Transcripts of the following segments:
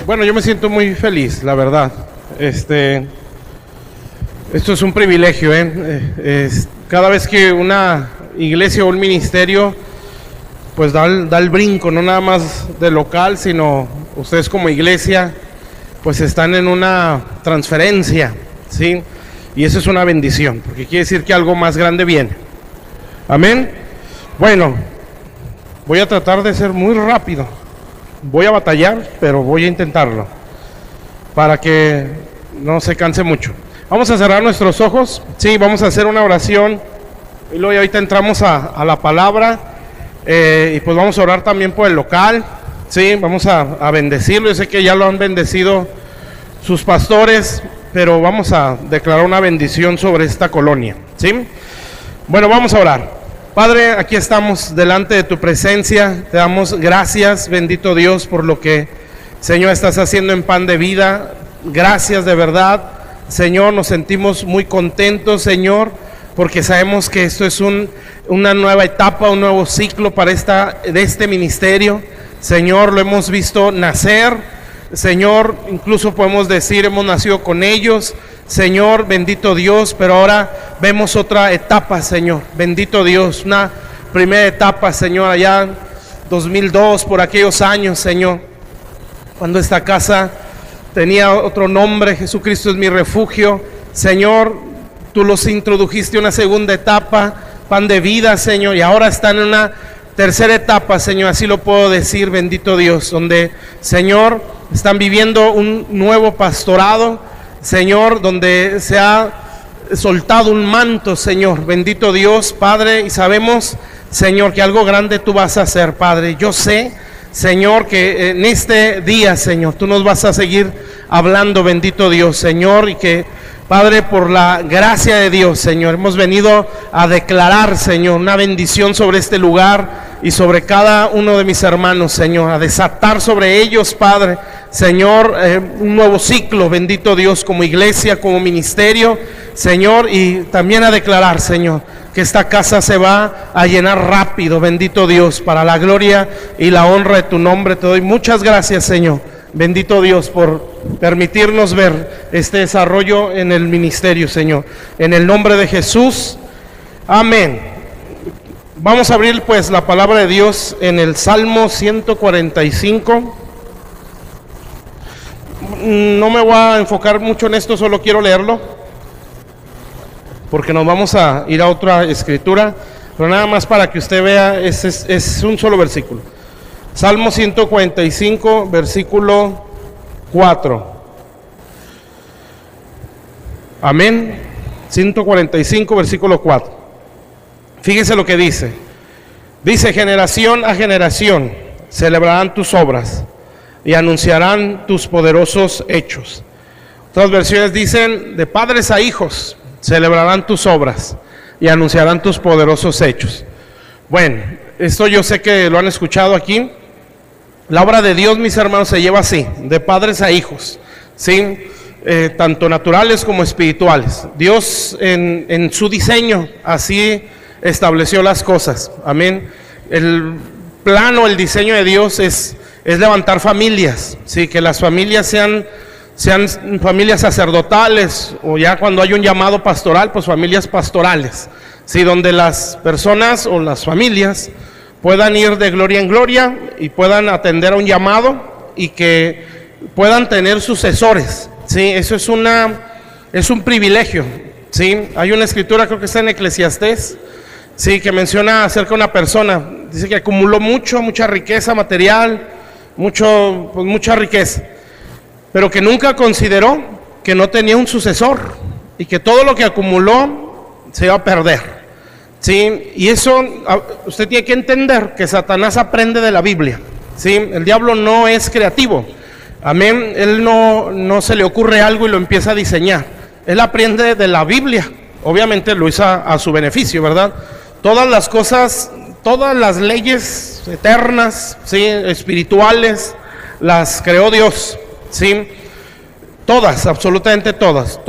Bueno, yo me siento muy feliz, la verdad. Esto es un privilegio, cada vez que una iglesia o un ministerio pues da el brinco, no nada más de local, sino ustedes como iglesia pues están en una transferencia, ¿sí? Y eso es una bendición, porque quiere decir que algo más grande viene. Amén. Bueno, voy a tratar de ser muy rápido. Voy a batallar, pero voy a intentarlo para que no se canse mucho. Vamos a cerrar nuestros ojos. Sí, vamos a hacer una oración y luego ahorita entramos a la palabra, y pues vamos a orar también por el local. Sí, vamos a bendecirlo. Yo sé que ya lo han bendecido sus pastores, pero vamos a declarar una bendición sobre esta colonia. Sí, bueno, vamos a orar. Padre, aquí estamos delante de tu presencia, te damos gracias, bendito Dios, por lo que, Señor, estás haciendo en Pan de Vida. Gracias de verdad, Señor, nos sentimos muy contentos, Señor, porque sabemos que esto es una nueva etapa, un nuevo ciclo para este ministerio. Señor, lo hemos visto nacer, Señor, incluso podemos decir, hemos nacido con ellos, Señor, bendito Dios, pero ahora vemos otra etapa, Señor, bendito Dios, una primera etapa, Señor, allá 2002, por aquellos años, Señor, cuando esta casa tenía otro nombre, Jesucristo es mi refugio. Señor, tú los introdujiste a una segunda etapa, Pan de Vida, Señor, y ahora están en una tercera etapa, Señor, así lo puedo decir, bendito Dios, donde, Señor, están viviendo un nuevo pastorado, Señor, donde se ha soltado un manto, Señor, bendito Dios, Padre, y sabemos, Señor, que algo grande tú vas a hacer, Padre. Yo sé, Señor, que en este día, Señor, tú nos vas a seguir hablando, bendito Dios, Señor, y que, Padre, por la gracia de Dios, Señor, hemos venido a declarar, Señor, una bendición sobre este lugar y sobre cada uno de mis hermanos, Señor, a desatar sobre ellos, Padre, Señor, un nuevo ciclo, bendito Dios, como iglesia, como ministerio, Señor, y también a declarar, Señor, que esta casa se va a llenar rápido, bendito Dios, para la gloria y la honra de tu nombre. Te doy muchas gracias, Señor, bendito Dios, por permitirnos ver este desarrollo en el ministerio, Señor, en el nombre de Jesús, amén. Vamos a abrir pues la palabra de Dios en el Salmo 145. No me voy a enfocar mucho en esto, solo quiero leerlo, porque nos vamos a ir a otra escritura, pero nada más para que usted vea, es un solo versículo. Salmo 145, versículo 4. Amén. 145, versículo 4. Fíjese lo que dice. Dice: generación a generación celebrarán tus obras y anunciarán tus poderosos hechos. Otras versiones dicen: de padres a hijos celebrarán tus obras y anunciarán tus poderosos hechos. Bueno, esto yo sé que lo han escuchado aquí. La obra de Dios, mis hermanos, se lleva así, de padres a hijos, ¿sí? Tanto naturales como espirituales. Dios en su diseño así estableció las cosas, amén. El plano, el diseño de Dios es levantar familias, ¿sí? Que las familias sean familias sacerdotales, o ya cuando hay un llamado pastoral, pues familias pastorales, ¿sí? Donde las personas o las familias puedan ir de gloria en gloria y puedan atender a un llamado y que puedan tener sucesores, ¿sí? Eso es un privilegio, ¿sí? Hay una escritura, creo que está en Eclesiastés, sí, que menciona acerca de una persona, dice que acumuló mucha riqueza material, mucha riqueza, pero que nunca consideró que no tenía un sucesor y que todo lo que acumuló se iba a perder, ¿sí? Y eso usted tiene que entender que Satanás aprende de la Biblia, ¿sí? El diablo no es creativo, amén. Él no se le ocurre algo y lo empieza a diseñar. Él aprende de la Biblia, obviamente lo hizo a su beneficio, ¿verdad? Todas las cosas, todas las leyes eternas, ¿sí? Espirituales, las creó Dios, ¿sí? Todas, absolutamente todas.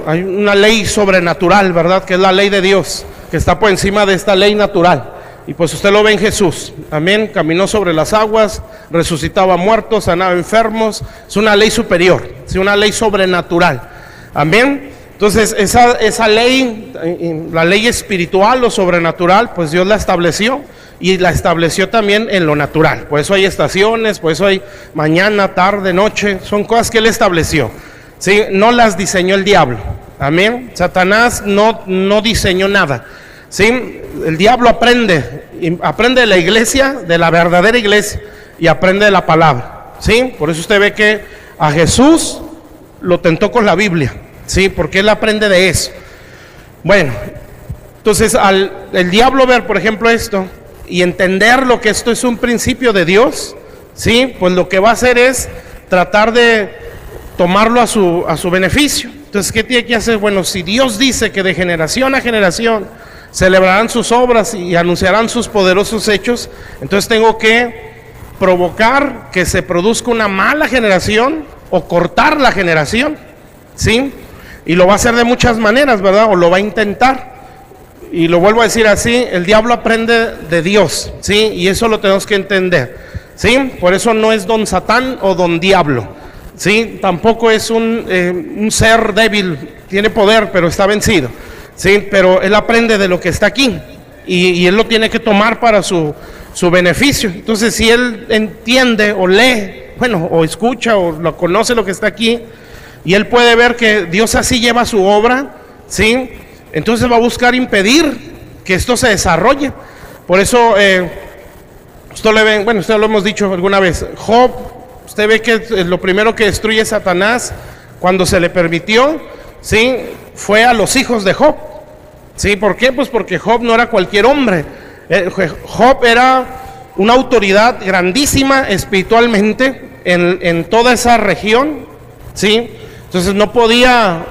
Hay una ley sobrenatural, ¿verdad? Que es la ley de Dios, que está por encima de esta ley natural. Y pues usted lo ve en Jesús, amén, caminó sobre las aguas, resucitaba muertos, sanaba enfermos, es una ley superior, es una ley sobrenatural, amén. Entonces esa ley, la ley espiritual o sobrenatural, pues Dios la estableció y la estableció también en lo natural. Por eso hay estaciones, por eso hay mañana, tarde, noche, son cosas que Él estableció, ¿sí? No las diseñó el diablo, amén. Satanás no diseñó nada. ¿Sí? El diablo aprende de la iglesia, de la verdadera iglesia, y aprende de la palabra, ¿sí? Por eso usted ve que a Jesús lo tentó con la Biblia, ¿sí? Porque él aprende de eso. Bueno, entonces el diablo ver, por ejemplo, esto y entender lo que esto es un principio de Dios, ¿sí? Pues lo que va a hacer es tratar de tomarlo a su beneficio. Entonces, ¿qué tiene que hacer? Bueno, si Dios dice que de generación a generación celebrarán sus obras y anunciarán sus poderosos hechos, entonces tengo que provocar que se produzca una mala generación o cortar la generación, ¿sí? Y lo va a hacer de muchas maneras, ¿verdad? O lo va a intentar. Y lo vuelvo a decir así, el diablo aprende de Dios, ¿sí? Y eso lo tenemos que entender, ¿sí? Por eso no es don Satán o don Diablo, ¿sí? Tampoco es un ser débil, tiene poder, pero está vencido. Sí, pero él aprende de lo que está aquí y él lo tiene que tomar para su beneficio. Entonces, si él entiende o lee, bueno, o escucha o lo conoce lo que está aquí, y él puede ver que Dios así lleva su obra, ¿sí? Entonces va a buscar impedir que esto se desarrolle. Por eso, usted le ve, bueno, usted lo hemos dicho alguna vez, Job, usted ve que lo primero que destruye Satanás cuando se le permitió, ¿sí? Fue a los hijos de Job. ¿Sí? ¿Por qué? Pues porque Job no era cualquier hombre. Job era una autoridad grandísima espiritualmente en toda esa región, ¿sí? Entonces no podía,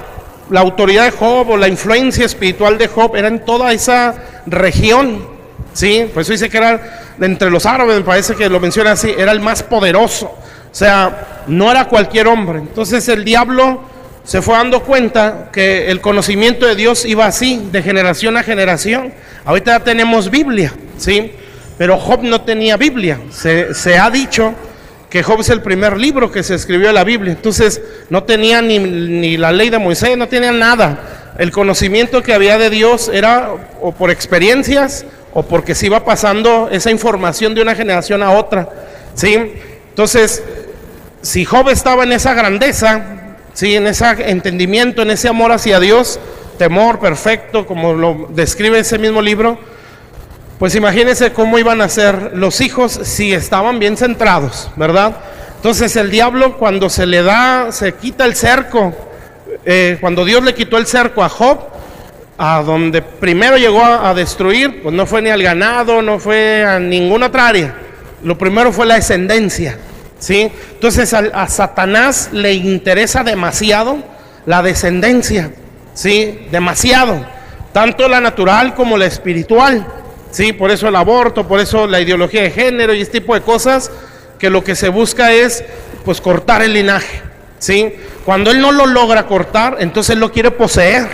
la autoridad de Job o la influencia espiritual de Job era en toda esa región, ¿sí? Por eso dice que era entre los árabes, me parece que lo menciona así, era el más poderoso. O sea, no era cualquier hombre. Entonces el diablo se fue dando cuenta que el conocimiento de Dios iba así, de generación a generación. Ahorita ya tenemos Biblia, ¿sí? Pero Job no tenía Biblia. Se ha dicho que Job es el primer libro que se escribió de la Biblia. Entonces no tenía ni la ley de Moisés, no tenía nada. El conocimiento que había de Dios era o por experiencias o porque se iba pasando esa información de una generación a otra, ¿sí? Entonces, si Job estaba en esa grandeza, sí, en ese entendimiento, en ese amor hacia Dios, temor perfecto, como lo describe ese mismo libro, pues imagínense cómo iban a ser los hijos si estaban bien centrados, ¿verdad? Entonces el diablo, cuando se quita el cerco, cuando Dios le quitó el cerco a Job, a donde primero llegó a destruir, pues no fue ni al ganado, no fue a ninguna otra área, lo primero fue la descendencia. ¿Sí? Entonces a Satanás le interesa demasiado la descendencia, ¿sí? Demasiado, tanto la natural como la espiritual, ¿sí? Por eso el aborto, por eso la ideología de género y este tipo de cosas, que lo que se busca es pues cortar el linaje, ¿sí? Cuando él no lo logra cortar, entonces él lo quiere poseer,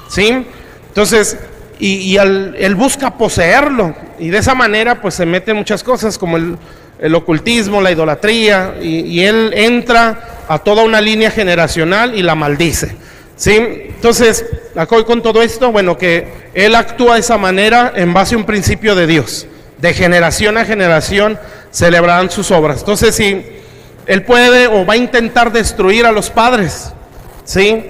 ¿sí? Entonces, él busca poseerlo, y de esa manera pues se meten muchas cosas como el ocultismo, la idolatría, y él entra a toda una línea generacional y la maldice, ¿sí? Entonces, acá hoy con todo esto, bueno, que él actúa de esa manera en base a un principio de Dios, de generación a generación celebrarán sus obras. Entonces, si él puede o va a intentar destruir a los padres, ¿sí?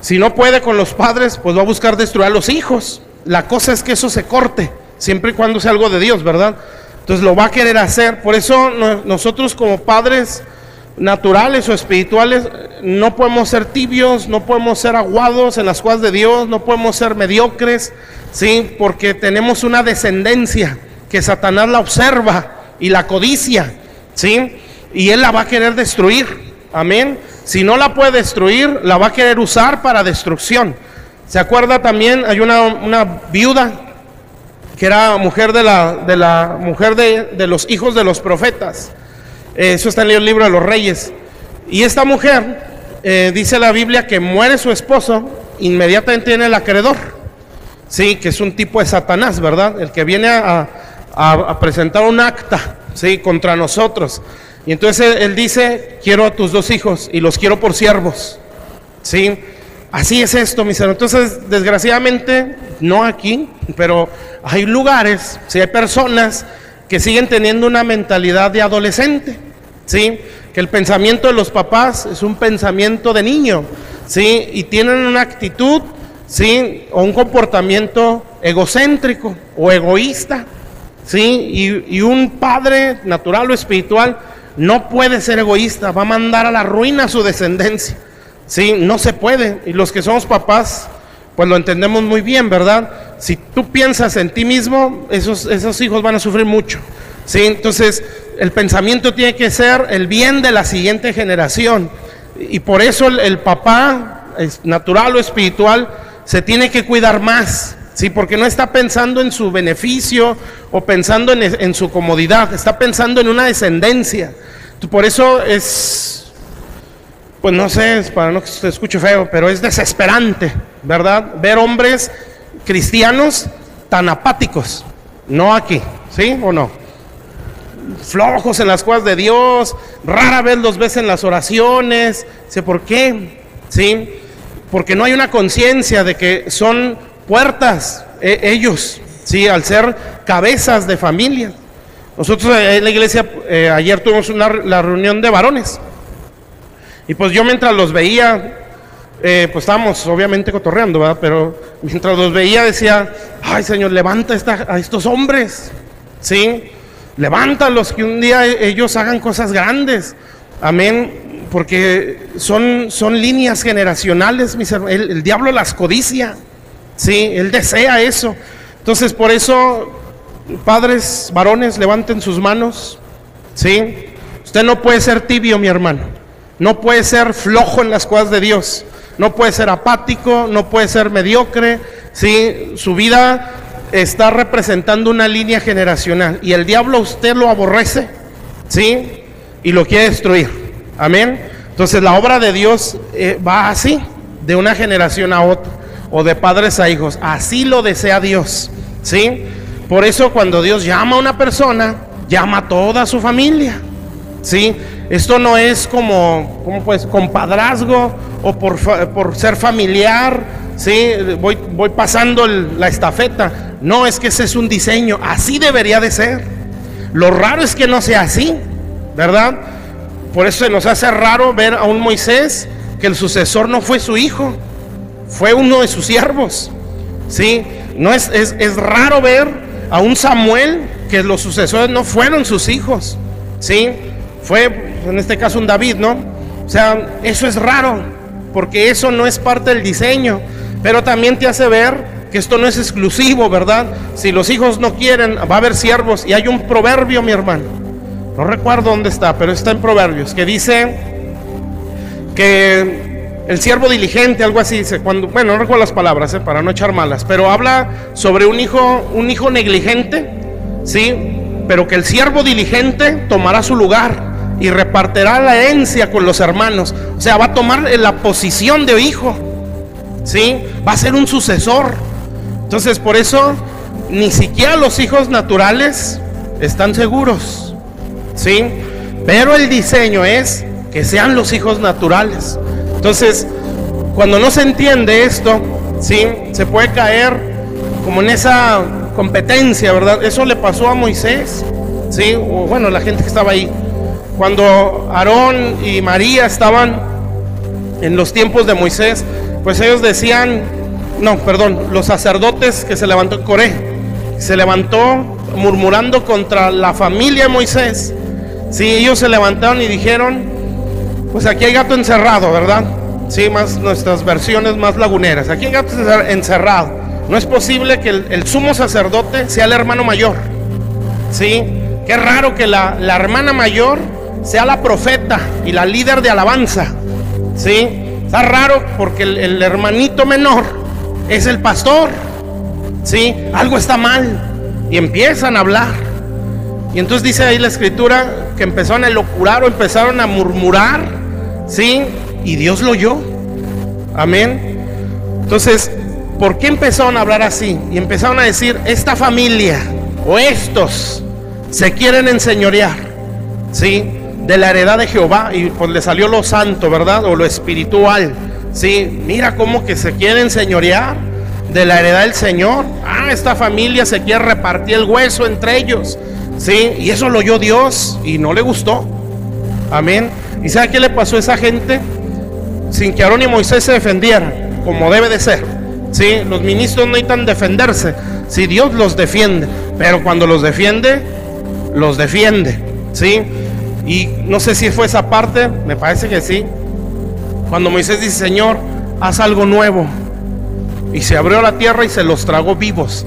Si no puede con los padres, pues va a buscar destruir a los hijos. La cosa es que eso se corte, siempre y cuando sea algo de Dios, ¿verdad? Entonces lo va a querer hacer. Por eso nosotros como padres naturales o espirituales no podemos ser tibios, no podemos ser aguados en las cosas de Dios, no podemos ser mediocres, ¿sí? Porque tenemos una descendencia que Satanás la observa y la codicia, ¿sí? Y él la va a querer destruir, amén. Si no la puede destruir, la va a querer usar para destrucción. ¿Se acuerda también? Hay una viuda que era mujer de la mujer de los hijos de los profetas. Eso está en el libro de los Reyes. Y esta mujer dice la Biblia que muere su esposo, inmediatamente viene el acreedor, sí, que es un tipo de Satanás, ¿verdad? El que viene a presentar un acta, sí, contra nosotros. Y entonces él dice: quiero a tus 2 hijos y los quiero por siervos, sí. Así es esto, mis hermanos. Entonces, desgraciadamente, no aquí, pero hay lugares, sí, hay personas que siguen teniendo una mentalidad de adolescente, sí, que el pensamiento de los papás es un pensamiento de niño, sí, y tienen una actitud, sí, o un comportamiento egocéntrico o egoísta, sí, y un padre natural o espiritual no puede ser egoísta, va a mandar a la ruina a su descendencia, sí, no se puede. Y los que somos papás, pues lo entendemos muy bien, ¿verdad? Si tú piensas en ti mismo, esos hijos van a sufrir mucho, sí. Entonces, el pensamiento tiene que ser el bien de la siguiente generación, y por eso el papá, natural o espiritual, se tiene que cuidar más, sí, porque no está pensando en su beneficio o pensando en su comodidad, está pensando en una descendencia. Por eso es, pues no sé, para no que se escuche feo, pero es desesperante, ¿verdad? Ver hombres cristianos tan apáticos, no aquí, ¿sí o no? Flojos en las cosas de Dios, rara vez los ves en las oraciones. ¿Sí? ¿Por qué? ¿Sí? Porque no hay una conciencia de que son puertas ellos, ¿sí? Al ser cabezas de familia. Nosotros en la iglesia ayer tuvimos la reunión de varones, y pues yo mientras los veía, pues estábamos obviamente cotorreando, ¿verdad? Pero mientras los veía decía: ay, Señor, levanta a estos hombres, ¿sí? Levántalos, que un día ellos hagan cosas grandes, amén, porque son líneas generacionales, mis hermanos. El diablo las codicia, sí, él desea eso. Entonces, por eso, padres, varones, levanten sus manos, sí. Usted no puede ser tibio, mi hermano, no puede ser flojo en las cosas de Dios, no puede ser apático, no puede ser mediocre, sí. Su vida está representando una línea generacional, y el diablo a usted lo aborrece, ¿sí? Y lo quiere destruir, amén. Entonces la obra de Dios va así, de una generación a otra, o de padres a hijos, así lo desea Dios, ¿sí? Por eso cuando Dios llama a una persona, llama a toda su familia, ¿sí? Esto no es como pues compadrazgo o por ser familiar, sí, voy pasando la estafeta. No, es que ese es un diseño, así debería de ser. Lo raro es que no sea así, ¿verdad? Por eso se nos hace raro ver a un Moisés que el sucesor no fue su hijo, fue uno de sus siervos, ¿sí? No es raro ver a un Samuel que los sucesores no fueron sus hijos, ¿sí? Fue en este caso un David, ¿no? O sea, eso es raro, porque eso no es parte del diseño. Pero también te hace ver que esto no es exclusivo, ¿verdad? Si los hijos no quieren, va a haber siervos. Y hay un proverbio, mi hermano, no recuerdo dónde está, pero está en Proverbios, que dice que el siervo diligente, algo así dice, bueno, no recuerdo las palabras, para no echar malas, pero habla sobre un hijo negligente, ¿sí? Pero que el siervo diligente tomará su lugar y repartirá la herencia con los hermanos. O sea, va a tomar la posición de hijo, ¿sí? Va a ser un sucesor. Entonces, por eso ni siquiera los hijos naturales están seguros, ¿sí? Pero el diseño es que sean los hijos naturales. Entonces, cuando no se entiende esto, ¿sí? Se puede caer como en esa competencia, ¿verdad? Eso le pasó a Moisés, ¿sí? O bueno, la gente que estaba ahí. Cuando Aarón y María estaban en los tiempos de Moisés, pues ellos decían, los sacerdotes que se levantó Coré, se levantó murmurando contra la familia de Moisés. Sí, ellos se levantaron y dijeron, pues aquí hay gato encerrado, ¿verdad? Sí, más nuestras versiones más laguneras. Aquí hay gato encerrado. No es posible que el sumo sacerdote sea el hermano mayor. Sí, qué raro que la hermana mayor sea la profeta y la líder de alabanza. Sí, está raro porque el hermanito menor es el pastor. Sí, algo está mal. Y empiezan a hablar. Y entonces dice ahí la escritura que empezaron a elucubrar o empezaron a murmurar, ¿sí? y Dios lo oyó. Amén. Entonces, ¿por qué empezaron a hablar así? Y empezaron a decir, esta familia o estos se quieren enseñorear, ¿sí?, de la heredad de Jehová. Y pues le salió lo santo, ¿verdad? O lo espiritual, ¿sí? Mira cómo que se quieren enseñorear de la heredad del Señor. Esta familia se quiere repartir el hueso entre ellos, ¿sí? Y eso lo oyó Dios y no le gustó. Amén. ¿Y sabe qué le pasó a esa gente? Sin que Aarón y Moisés se defendieran, como debe de ser, ¿sí? Los ministros no necesitan defenderse si Dios los defiende, pero cuando los defiende, ¿sí? Y no sé si fue esa parte, me parece que sí, cuando Moisés dice, Señor, haz algo nuevo, y se abrió la tierra y se los tragó vivos,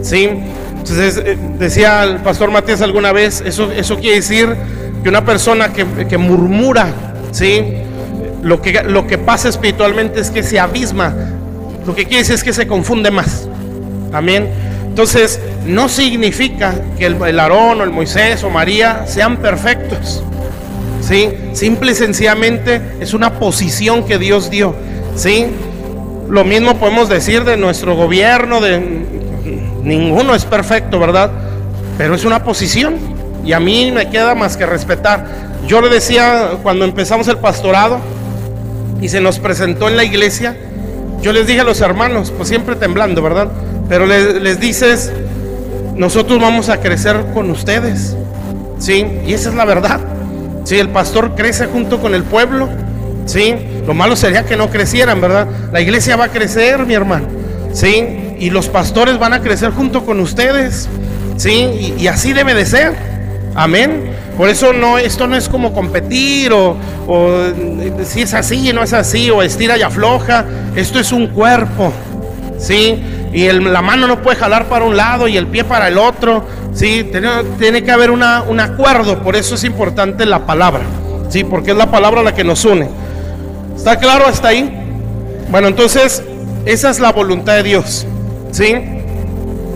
¿sí? Entonces decía el pastor Matías alguna vez, eso quiere decir que una persona que murmura, ¿sí?, lo que pasa espiritualmente es que se abisma. Lo que quiere decir es que se confunde más. Amén. Entonces, no significa que el Aarón o el Moisés o María sean perfectos, ¿sí? Simple y sencillamente es una posición que Dios dio, ¿sí? Lo mismo podemos decir de nuestro gobierno, ninguno es perfecto, ¿verdad? Pero es una posición y a mí me queda más que respetar. Yo le decía cuando empezamos el pastorado y se nos presentó en la iglesia, yo les dije a los hermanos, pues siempre temblando, ¿verdad? Pero les dices, nosotros vamos a crecer con ustedes, ¿sí? Y esa es la verdad, ¿sí? El pastor crece junto con el pueblo, ¿sí? Lo malo sería que no crecieran, ¿verdad? La iglesia va a crecer, mi hermano, ¿sí? Y los pastores van a crecer junto con ustedes, ¿sí? Y así debe de ser, amén. Por eso esto no es como competir o si es así y no es así, o estira y afloja. Esto es un cuerpo, ¿sí? Y la mano no puede jalar para un lado y el pie para el otro, ¿sí? Tiene que haber un acuerdo. Por eso es importante la palabra, ¿sí? Porque es la palabra la que nos une. ¿Está claro hasta ahí? Bueno, entonces esa es la voluntad de Dios, ¿sí?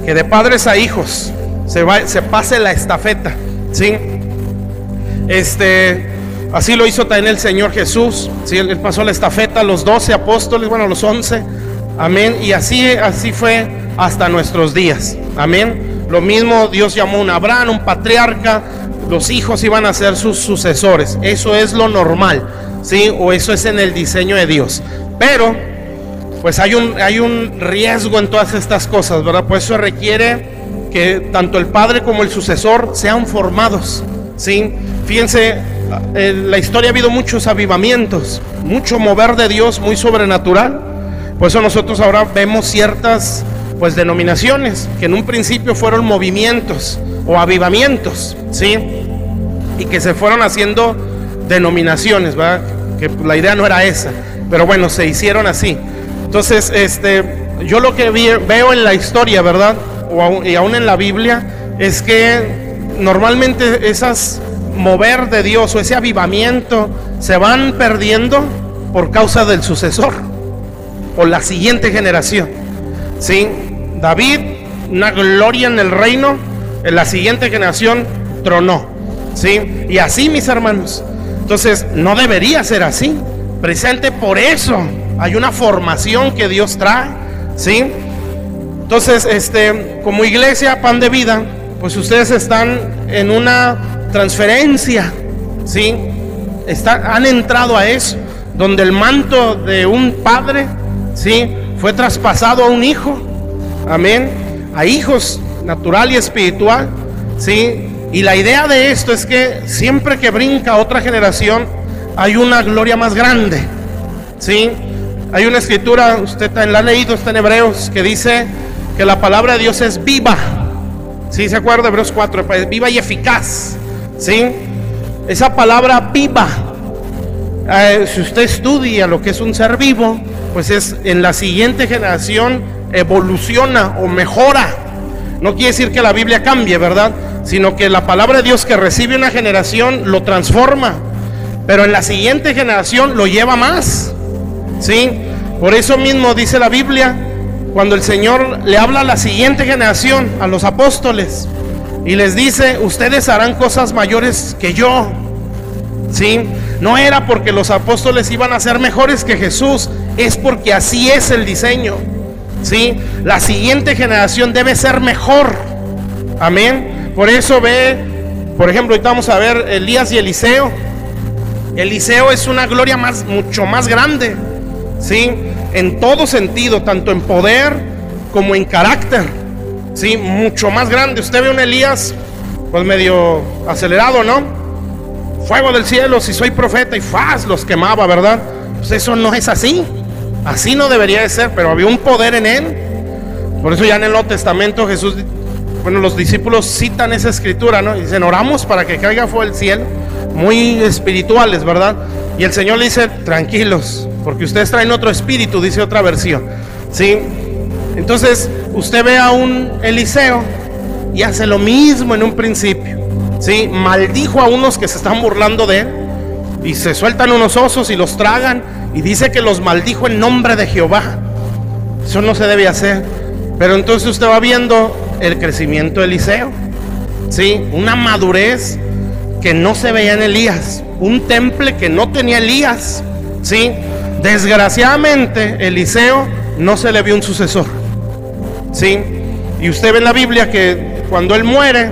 Que de padres a hijos se pase la estafeta, ¿sí? Así lo hizo también el Señor Jesús, ¿sí? Él pasó la estafeta a los 12 apóstoles, bueno, a los 11, amén. Y así fue hasta nuestros días, amén. Lo mismo Dios llamó a un Abraham, un patriarca, los hijos iban a ser sus sucesores. Eso es lo normal, ¿sí? O eso es en el diseño de Dios. Pero pues hay un riesgo en todas estas cosas, ¿verdad? Pues eso requiere que tanto el padre como el sucesor sean formados, ¿sí? Fíjense, en la historia ha habido muchos avivamientos, mucho mover de Dios muy sobrenatural. Por eso nosotros ahora vemos ciertas pues denominaciones que en un principio fueron movimientos o avivamientos, ¿sí? Y que se fueron haciendo denominaciones, ¿verdad? Que la idea no era esa, pero bueno, se hicieron así. Entonces, yo lo que veo en la historia, ¿verdad? Y aún en la Biblia, es que normalmente esas mover de Dios o ese avivamiento se van perdiendo por causa del sucesor o la siguiente generación, ¿sí? David, una gloria en el reino, en la siguiente generación tronó, ¿sí? Y así, mis hermanos, entonces no debería ser así. Precisamente por eso hay una formación que Dios trae, ¿sí? Entonces, como iglesia Pan de Vida, pues ustedes están en una transferencia, ¿sí? Han entrado a eso, donde el manto de un padre, ¿sí?, fue traspasado a un hijo, amén, a hijos natural y espiritual, ¿sí? Y la idea de esto es que siempre que brinca otra generación hay una gloria más grande, ¿sí? Hay una escritura, usted la ha leído, está en Hebreos, que dice que la palabra de Dios es viva, ¿sí? ¿Se acuerda? Hebreos 4, viva y eficaz, ¿sí? Esa palabra viva, si usted estudia lo que es un ser vivo, pues es en la siguiente generación evoluciona o mejora. No quiere decir que la Biblia cambie, ¿verdad? Sino que la palabra de Dios que recibe una generación lo transforma, pero en la siguiente generación lo lleva más, ¿sí? Por eso mismo dice la Biblia, cuando el Señor le habla a la siguiente generación, a los apóstoles, y les dice, ustedes harán cosas mayores que yo, ¿sí? No era porque los apóstoles iban a ser mejores que Jesús, es porque así es el diseño, ¿sí? La siguiente generación debe ser mejor. Amén. Por eso ve, por ejemplo, ahorita vamos a ver Elías y Eliseo. Eliseo es una gloria mucho más grande, ¿sí? En todo sentido, tanto en poder como en carácter, ¿sí? Mucho más grande. Usted ve un Elías pues medio acelerado, ¿no? Fuego del cielo, si soy profeta, y ¡faz! Los quemaba, ¿verdad? Pues eso no es así. Así no debería de ser, pero había un poder en él. Por eso ya en el Nuevo Testamento Jesús, bueno, los discípulos citan esa escritura, ¿no? Y dicen, oramos para que caiga fuego del cielo. Muy espirituales, ¿verdad? Y el Señor le dice, tranquilos, porque ustedes traen otro espíritu, dice otra versión, ¿sí? Entonces, usted ve a un Eliseo y hace lo mismo en un principio, ¿sí? Maldijo a unos que se están burlando de él, y se sueltan unos osos y los tragan, y dice que los maldijo en nombre de Jehová. Eso no se debe hacer. Pero entonces usted va viendo el crecimiento de Eliseo, ¿sí? Una madurez que no se veía en Elías, un temple que no tenía Elías, ¿sí? Desgraciadamente Eliseo no se le vio un sucesor, ¿sí? Y usted ve en la Biblia que cuando él muere,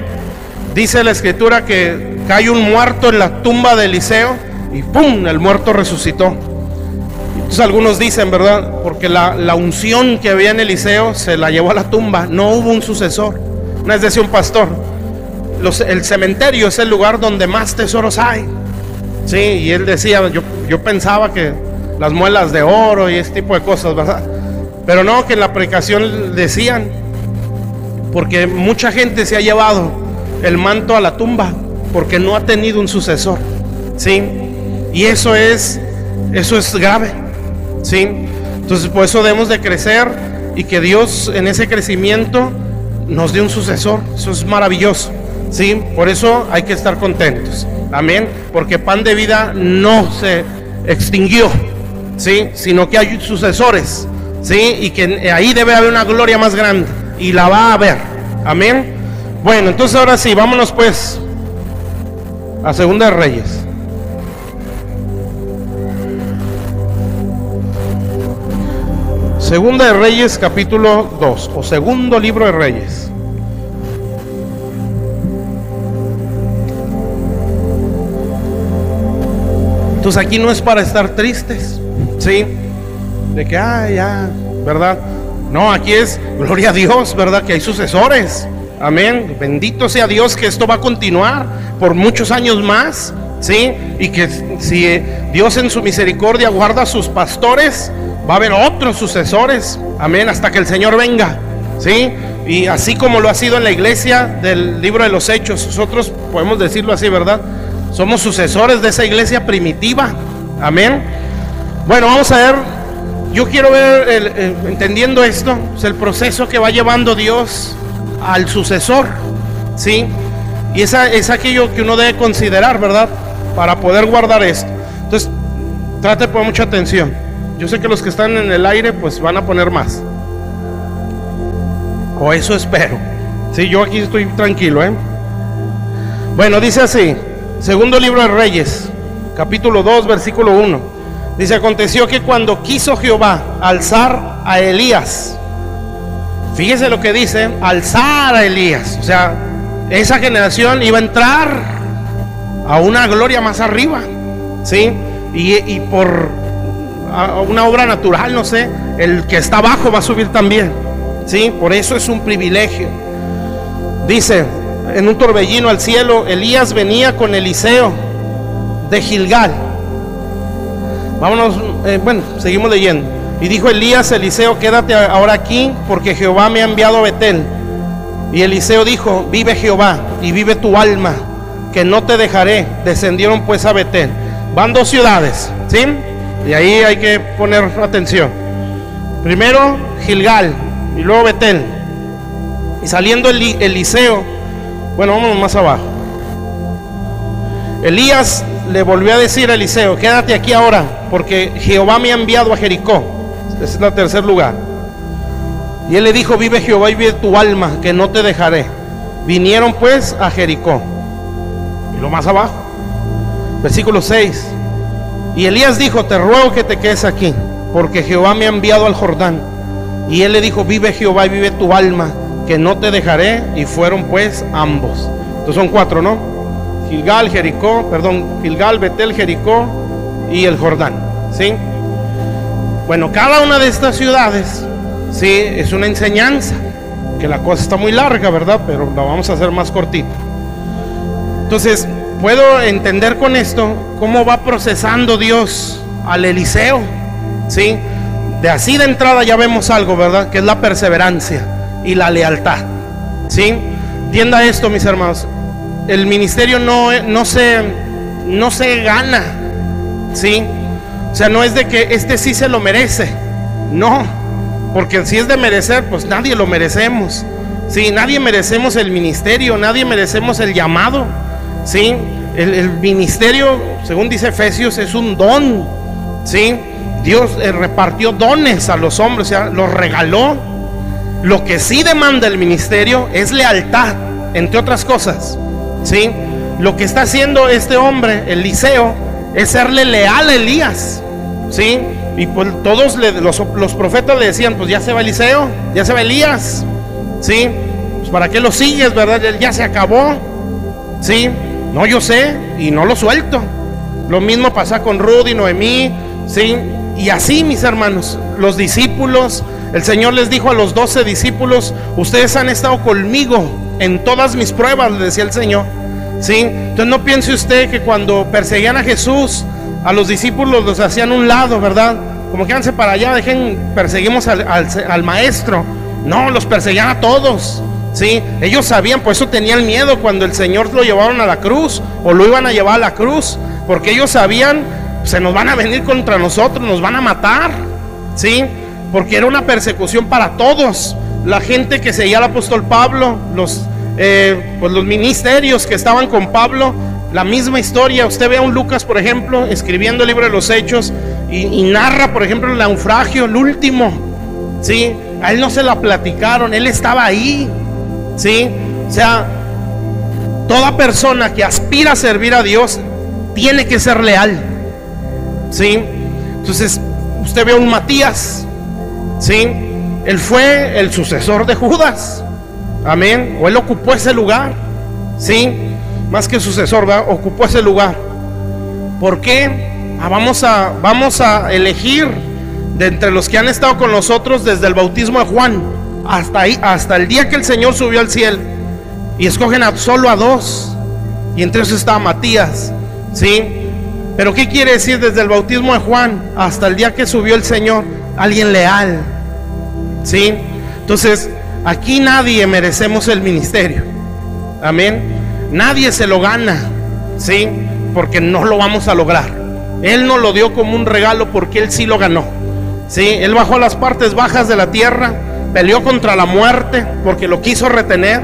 dice la escritura que cae un muerto en la tumba de Eliseo y ¡pum!, el muerto resucitó. Entonces algunos dicen, ¿verdad? Porque la unción que había en Eliseo se la llevó a la tumba, no hubo un sucesor. Una vez decía un pastor, el cementerio es el lugar donde más tesoros hay, sí, y él decía, yo pensaba que las muelas de oro y ese tipo de cosas, ¿verdad? Pero no, que en la predicación decían, porque mucha gente se ha llevado el manto a la tumba porque no ha tenido un sucesor, sí, y eso es grave, sí. Entonces por eso debemos de crecer y que Dios en ese crecimiento nos dé un sucesor. Eso es maravilloso, ¿sí? Por eso hay que estar contentos, amén, porque pan de vida no se extinguió, ¿sí? Sino que hay sucesores, ¿sí? Y que ahí debe haber una gloria más grande, y la va a haber, amén. Bueno, entonces ahora sí, vámonos pues a Segunda de Reyes. Segunda de Reyes, capítulo 2, o segundo libro de Reyes. Entonces aquí no es para estar tristes, ¿sí? De que, ya, ¿verdad? No, aquí es, gloria a Dios, ¿verdad? Que hay sucesores, amén. Bendito sea Dios que esto va a continuar por muchos años más, ¿sí? Y que si Dios en su misericordia guarda a sus pastores, va a haber otros sucesores, amén, hasta que el Señor venga, ¿sí? Y así como lo ha sido en la iglesia del libro de los Hechos, nosotros podemos decirlo así, ¿verdad? Somos sucesores de esa iglesia primitiva, amén. Bueno, vamos a ver, yo quiero ver, entendiendo esto, es el proceso que va llevando Dios al sucesor, ¿sí? Y es aquello que uno debe considerar, ¿verdad? Para poder guardar esto. Entonces, trate de poner mucha atención. Yo sé que los que están en el aire pues van a poner más, o eso espero, sí, yo aquí estoy tranquilo, Bueno, dice así, segundo libro de Reyes, capítulo 2, versículo 1. Dice, aconteció que cuando quiso Jehová alzar a Elías, fíjese lo que dice, alzar a Elías, o sea, esa generación iba a entrar a una gloria más arriba, ¿sí? Y por una obra natural, no sé, el que está abajo va a subir también, ¿sí? Por eso es un privilegio. Dice, en un torbellino al cielo, Elías venía con Eliseo de Gilgal. Vámonos, bueno, seguimos leyendo. Y dijo Elías a Eliseo, quédate ahora aquí, porque Jehová me ha enviado a Betel. Y Eliseo dijo, vive Jehová y vive tu alma, que no te dejaré. Descendieron pues a Betel. Van dos ciudades, ¿sí? Y ahí hay que poner atención. Primero Gilgal y luego Betel. Y saliendo Eliseo, bueno, vámonos más abajo. Elías le volvió a decir a Eliseo, quédate aquí ahora, porque Jehová me ha enviado a Jericó. Ese es el tercer lugar. Y él le dijo, vive Jehová y vive tu alma, que no te dejaré. Vinieron pues a Jericó. Y lo más abajo, versículo 6. Y Elías dijo: te ruego que te quedes aquí, porque Jehová me ha enviado al Jordán. Y él le dijo: vive Jehová y vive tu alma, que no te dejaré. Y fueron pues ambos. Entonces son 4, ¿no? Gilgal, Betel, Jericó y el Jordán, ¿sí? Bueno, cada una de estas ciudades, sí, es una enseñanza, que la cosa está muy larga, ¿verdad? Pero la vamos a hacer más cortita. Entonces, puedo entender con esto cómo va procesando Dios al Eliseo, ¿sí? De así de entrada ya vemos algo, ¿verdad? Que es la perseverancia y la lealtad, ¿sí? Entienda esto, mis hermanos. El ministerio no se gana, ¿sí? O sea, no es de que este sí se lo merece. No, porque si es de merecer, pues nadie lo merecemos, ¿sí? Nadie merecemos el ministerio, nadie merecemos el llamado, ¿sí? El ministerio, según dice Efesios, es un don, ¿sí? Dios repartió dones a los hombres, o sea, los regaló. Lo que sí demanda el ministerio es lealtad, entre otras cosas, ¿sí? Lo que está haciendo este hombre, Eliseo, es serle leal a Elías, ¿sí? Y pues todos los profetas le decían: pues ya se va Eliseo, ya se va Elías, ¿sí? Pues para qué lo sigues, ¿verdad? Ya se acabó, ¿sí? No, yo sé, y no lo suelto. Lo mismo pasa con Ruth y Noemí, ¿sí? Y así, mis hermanos, los discípulos, el Señor les dijo a los 12 discípulos: ustedes han estado conmigo en todas mis pruebas, le decía el Señor, ¿sí? Entonces no piense usted que cuando perseguían a Jesús, a los discípulos los hacían un lado, ¿verdad? Como quédense para allá, perseguimos al maestro. No, los perseguían a todos, ¿sí? Ellos sabían, por eso tenían miedo cuando el Señor lo llevaron a la cruz, o lo iban a llevar a la cruz, porque ellos sabían: se nos van a venir contra nosotros, nos van a matar, ¿sí? Porque era una persecución para todos. La gente que seguía al apóstol Pablo, los ministerios que estaban con Pablo, la misma historia. Usted ve a un Lucas, por ejemplo, escribiendo el libro de los Hechos, y narra, por ejemplo, el naufragio, el último, ¿sí? A él no se la platicaron, él estaba ahí, ¿sí? O sea, toda persona que aspira a servir a Dios tiene que ser leal, ¿sí? Entonces, usted ve a un Matías, ¿sí? Él fue el sucesor de Judas, amén, o él ocupó ese lugar, ¿sí? Más que sucesor, ¿verdad? Ocupó ese lugar. ¿Por qué? Vamos a elegir de entre los que han estado con nosotros desde el bautismo de Juan hasta el día que el Señor subió al cielo, y escogen solo a 2, y entre esos estaba Matías, ¿sí? Pero ¿qué quiere decir desde el bautismo de Juan hasta el día que subió el Señor? Alguien leal, ¿sí? Entonces, aquí nadie merecemos el ministerio, amén. Nadie se lo gana, ¿sí? Porque no lo vamos a lograr. Él nos lo dio como un regalo porque Él sí lo ganó, ¿sí? Él bajó a las partes bajas de la tierra, peleó contra la muerte porque lo quiso retener,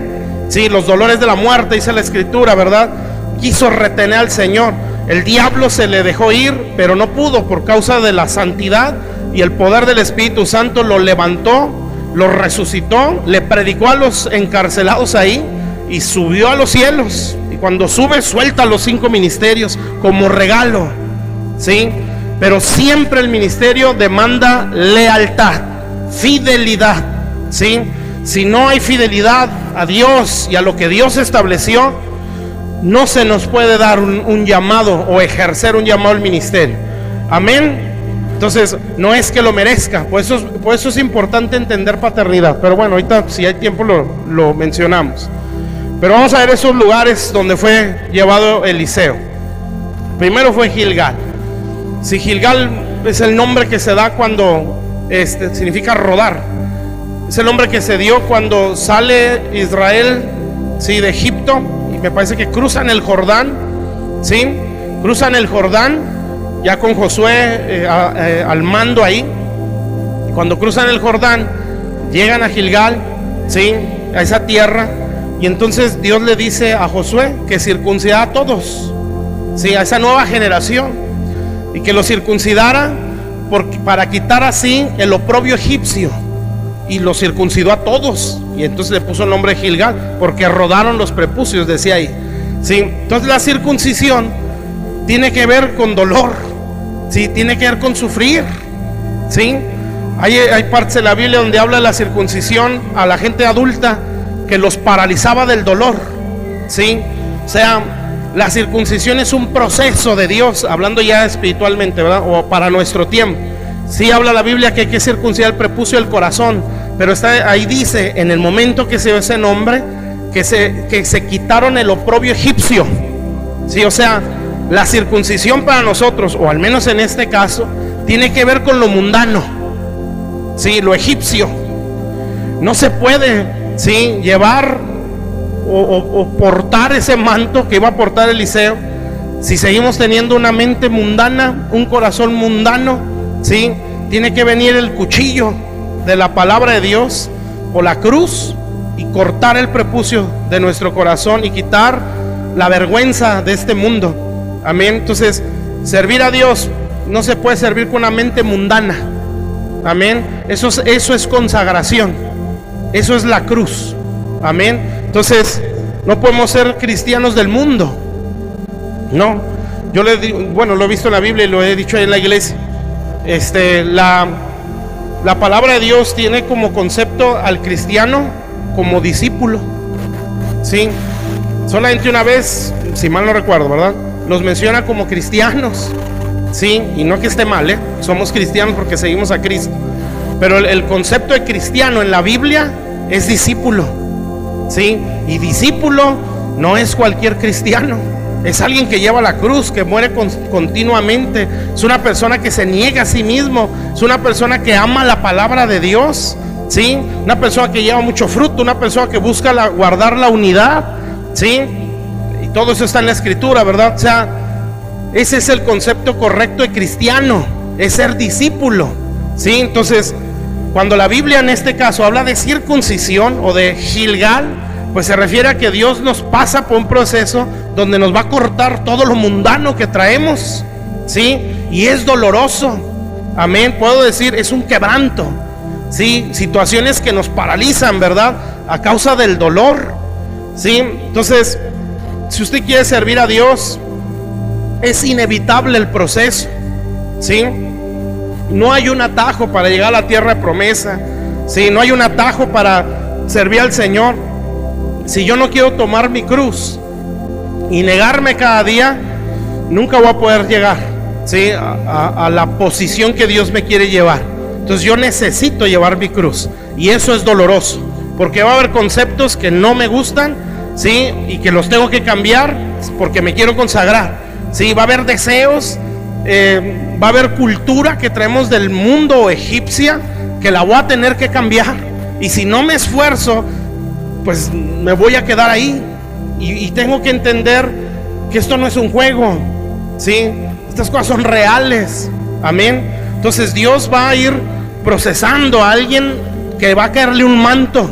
¿sí? Los dolores de la muerte, dice la Escritura, ¿verdad? Quiso retener al Señor. El diablo se le dejó ir, pero no pudo, por causa de la santidad y el poder del Espíritu Santo. Lo levantó, lo resucitó, le predicó a los encarcelados ahí y subió a los cielos. Y cuando sube, suelta los 5 ministerios como regalo, ¿sí? Pero siempre el ministerio demanda lealtad, fidelidad, ¿sí? Si no hay fidelidad a Dios y a lo que Dios estableció, no se nos puede dar un llamado o ejercer un llamado al ministerio, amén. Entonces, no es que lo merezca. Por eso es importante entender paternidad. Pero bueno, ahorita si hay tiempo lo mencionamos. Pero vamos a ver esos lugares donde fue llevado Eliseo. Primero fue Gilgal. Si Gilgal es el nombre que se da cuando significa rodar, es el nombre que se dio cuando sale Israel, ¿sí?, de Egipto, y me parece que cruzan el Jordán, ¿sí? Cruzan el Jordán ya con Josué al mando ahí. Cuando cruzan el Jordán, llegan a Gilgal, ¿sí?, a esa tierra. Y entonces Dios le dice a Josué que circuncidara a todos, ¿sí?, a esa nueva generación, y que lo circuncidara para quitar así el oprobio egipcio. Y lo circuncidó a todos, y entonces le puso el nombre de Gilgal, porque rodaron los prepucios, decía ahí, ¿sí? Entonces la circuncisión tiene que ver con dolor, Sí, tiene que ver con sufrir. Sí, hay partes de la Biblia donde habla de la circuncisión a la gente adulta que los paralizaba del dolor. Sí, o sea, la circuncisión es un proceso de Dios, hablando ya espiritualmente, ¿verdad? O para nuestro tiempo. Sí habla la Biblia que hay que circuncidar el prepucio del corazón, pero ahí dice, en el momento que se dio ese nombre, que se quitaron el oprobio egipcio. Sí, o sea, la circuncisión para nosotros, o al menos en este caso, tiene que ver con lo mundano. Sí, lo egipcio. No se puede, sí, llevar o portar ese manto que iba a portar Eliseo si seguimos teniendo una mente mundana, un corazón mundano. Sí, tiene que venir el cuchillo de la palabra de Dios o la cruz y cortar el prepucio de nuestro corazón y quitar la vergüenza de este mundo. Amén. Entonces, servir a Dios no se puede servir con una mente mundana. Amén. Eso es consagración. Eso es la cruz. Amén. Entonces, no podemos ser cristianos del mundo. No. Yo lo he visto en la Biblia y lo he dicho ahí en la iglesia. La palabra de Dios tiene como concepto al cristiano como discípulo. Sí. Solamente una vez, si mal no recuerdo, ¿verdad?, los menciona como cristianos. Sí, y no que esté mal, somos cristianos porque seguimos a Cristo. Pero el concepto de cristiano en la Biblia es discípulo. Sí, y discípulo no es cualquier cristiano. Es alguien que lleva la cruz, que muere continuamente. Es una persona que se niega a sí mismo. Es una persona que ama la palabra de Dios. ¿Sí? Una persona que lleva mucho fruto. Una persona que busca guardar la unidad. ¿Sí? Y todo eso está en la escritura, ¿verdad? O sea, ese es el concepto correcto de cristiano. Es ser discípulo. ¿Sí? Entonces, cuando la Biblia en este caso habla de circuncisión o de Gilgal, pues se refiere a que Dios nos pasa por un proceso donde nos va a cortar todo lo mundano que traemos. ¿Sí? Y es doloroso. Amén. Puedo decir, es un quebranto. ¿Sí? Situaciones que nos paralizan, ¿verdad?, a causa del dolor. ¿Sí? Entonces, si usted quiere servir a Dios, es inevitable el proceso. ¿Sí? No hay un atajo para llegar a la tierra de promesa. ¿Sí? No hay un atajo para servir al Señor. Si yo no quiero tomar mi cruz y negarme cada día, nunca voy a poder llegar, ¿sí?, a la posición que Dios me quiere llevar. Entonces yo necesito llevar mi cruz, y eso es doloroso, porque va a haber conceptos que no me gustan, ¿sí?, y que los tengo que cambiar porque me quiero consagrar. ¿Sí? Va a haber deseos, va a haber cultura que traemos del mundo egipcia que la voy a tener que cambiar, y si no me esfuerzo, pues me voy a quedar ahí. Y tengo que entender que esto no es un juego. ¿Sí? Estas cosas son reales. Amén. Entonces Dios va a ir procesando a alguien que va a caerle un manto.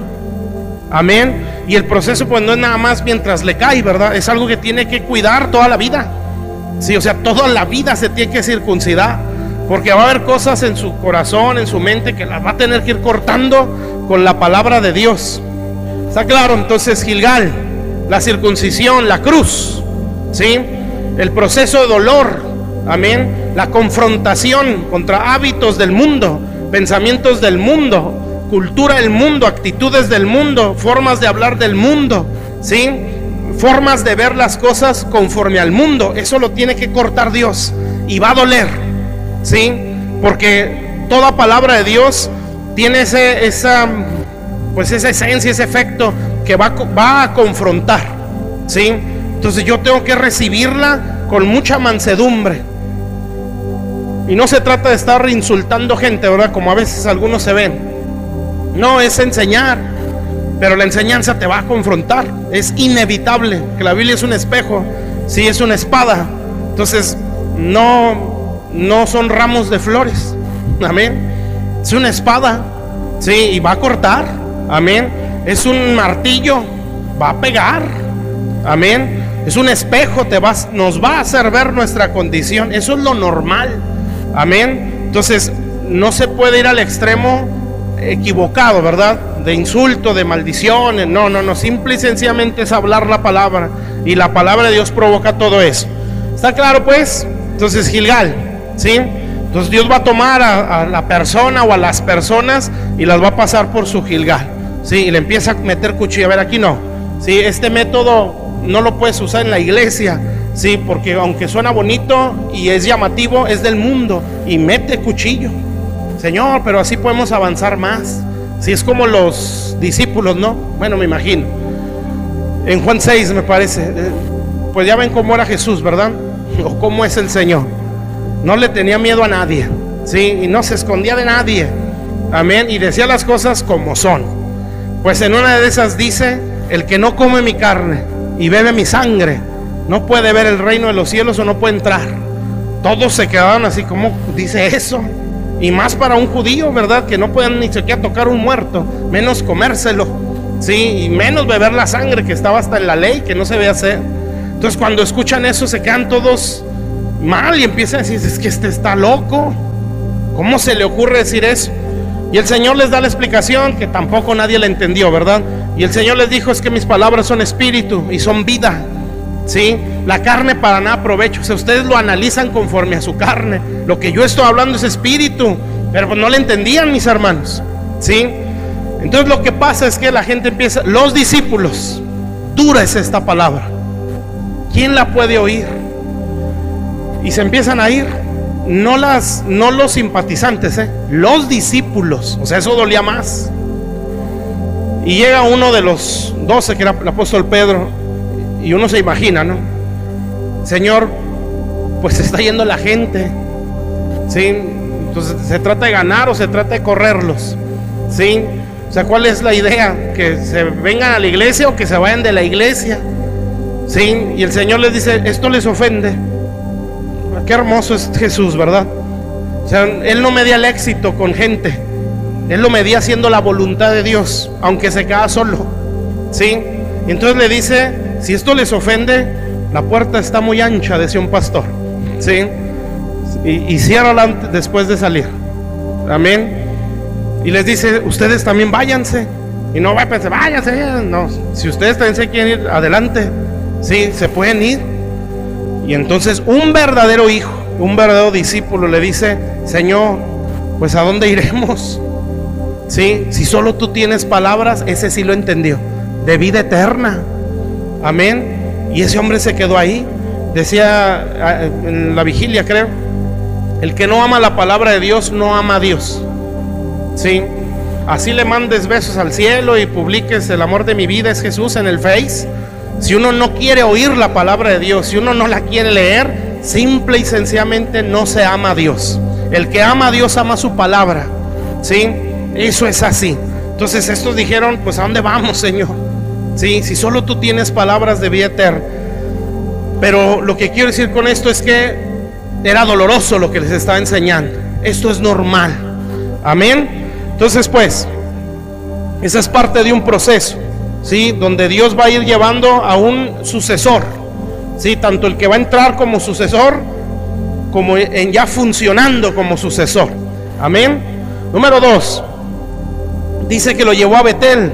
Amén. Y el proceso pues no es nada más mientras le cae, ¿verdad? Es algo que tiene que cuidar toda la vida. Sí, o sea, toda la vida se tiene que circuncidar, porque va a haber cosas en su corazón, en su mente, que las va a tener que ir cortando con la palabra de Dios. ¿Está claro? Entonces, Gilgal, la circuncisión, la cruz, ¿sí?, el proceso de dolor, amén, la confrontación contra hábitos del mundo, pensamientos del mundo, cultura del mundo, actitudes del mundo, formas de hablar del mundo, ¿sí?, formas de ver las cosas conforme al mundo. Eso lo tiene que cortar Dios, y va a doler, ¿sí?, porque toda palabra de Dios tiene esa esencia, ese efecto que va a confrontar. ¿Sí? Entonces yo tengo que recibirla con mucha mansedumbre. Y no se trata de estar insultando gente, ¿verdad?, como a veces algunos se ven. No, es enseñar, pero la enseñanza te va a confrontar. Es inevitable, que la Biblia es un espejo, sí, es una espada. Entonces no son ramos de flores. Amén. Es una espada, sí, y va a cortar. Amén. Es un martillo, va a pegar. Amén. Es un espejo, nos va a hacer ver nuestra condición. Eso es lo normal. Amén. Entonces no se puede ir al extremo equivocado, ¿verdad?, de insulto, de maldiciones. No, simple y sencillamente es hablar la palabra, y la palabra de Dios provoca todo eso. ¿Está claro pues? Entonces Gilgal, ¿sí? Entonces Dios va a tomar a la persona o a las personas y las va a pasar por su Gilgal, ¿sí? Y le empieza a meter cuchillo. A ver, aquí no, ¿sí? Este método no lo puedes usar en la iglesia, ¿sí? Porque aunque suena bonito y es llamativo, es del mundo y mete cuchillo. Señor, pero así podemos avanzar más. Sí, es como los discípulos, ¿no? Bueno, me imagino. En Juan 6 me parece, pues ya ven cómo era Jesús, ¿verdad? O cómo es el Señor. No le tenía miedo a nadie, ¿sí? Y no se escondía de nadie. Amén. Y decía las cosas como son. Pues en una de esas dice: el que no come mi carne y bebe mi sangre no puede ver el reino de los cielos, o no puede entrar. Todos se quedaban así, como dice eso. Y más para un judío, ¿verdad? Que no pueden ni siquiera tocar un muerto, menos comérselo, ¿sí? Y menos beber la sangre, que estaba hasta en la ley, que no se debe hacer. Entonces cuando escuchan eso se quedan todos mal y empiezan a decir: es que este está loco, ¿cómo se le ocurre decir eso? Y el Señor les da la explicación, que tampoco nadie la entendió, ¿verdad? Y el Señor les dijo: es que mis palabras son espíritu y son vida, ¿sí? La carne para nada aprovecho. O sea, ustedes lo analizan conforme a su carne. Lo que yo estoy hablando es espíritu, pero pues no le entendían, mis hermanos, ¿sí? Entonces lo que pasa es que la gente empieza, los discípulos, dura es esta palabra, ¿quién la puede oír? Y se empiezan a ir, no los simpatizantes, los discípulos. O sea, eso dolía más. Y llega uno de los 12, que era el apóstol Pedro, y uno se imagina, ¿no? Señor, pues se está yendo la gente, ¿sí? Entonces, ¿se trata de ganar o se trata de correrlos? ¿Sí? O sea, ¿cuál es la idea? ¿Que se vengan a la iglesia o que se vayan de la iglesia? ¿Sí? Y el Señor les dice: esto les ofende. Qué hermoso es Jesús, ¿verdad? O sea, Él no medía el éxito con gente, Él lo medía haciendo la voluntad de Dios, aunque se queda solo, ¿sí? Y entonces le dice: si esto les ofende, la puerta está muy ancha, decía un pastor, ¿sí? Y ciérrala después de salir. Amén. Y les dice: ustedes también váyanse. Y no va a pensar: váyanse. No, si ustedes también se quieren ir, adelante, sí, se pueden ir. Y entonces un verdadero hijo, un verdadero discípulo le dice: Señor, pues ¿a dónde iremos? ¿Sí? Si solo tú tienes palabras, ese sí lo entendió, de vida eterna. Amén. Y ese hombre se quedó ahí. Decía en la vigilia, creo: el que no ama la palabra de Dios no ama a Dios. ¿Sí? Así le mandes besos al cielo y publiques el amor de mi vida es Jesús en el Face. Si uno no quiere oír la palabra de Dios, si uno no la quiere leer, simple y sencillamente no se ama a Dios. El que ama a Dios ama su palabra, ¿sí? Eso es así. Entonces estos dijeron: pues ¿a dónde vamos, Señor? ¿Sí? Si solo tú tienes palabras de vida eterna. Pero lo que quiero decir con esto es que era doloroso lo que les estaba enseñando. Esto es normal. Amén. Entonces, pues, esa es parte de un proceso, ¿sí? Donde Dios va a ir llevando a un sucesor, ¿sí? Tanto el que va a entrar como sucesor, como en ya funcionando como sucesor. Amén. Número 2, dice que lo llevó a Betel.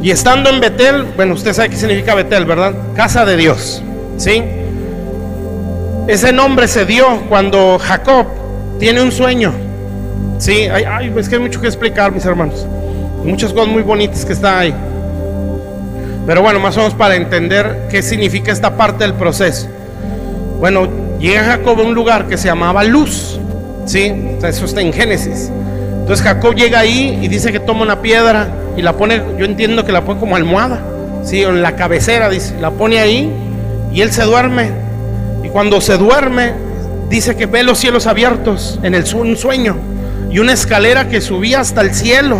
Y estando en Betel, bueno, usted sabe qué significa Betel, ¿verdad? Casa de Dios, ¿sí? Ese nombre se dio cuando Jacob tiene un sueño, ¿sí? Es que hay mucho que explicar, mis hermanos. Muchas cosas muy bonitas que están ahí. Pero bueno, más o menos para entender qué significa esta parte del proceso. Bueno, llega Jacob a un lugar que se llamaba Luz, ¿sí? Eso está en Génesis. Entonces Jacob llega ahí y dice que toma una piedra y la pone, yo entiendo que la pone como almohada, ¿sí? O en la cabecera, dice, la pone ahí y él se duerme. Y cuando se duerme, dice que ve los cielos abiertos en un sueño y una escalera que subía hasta el cielo,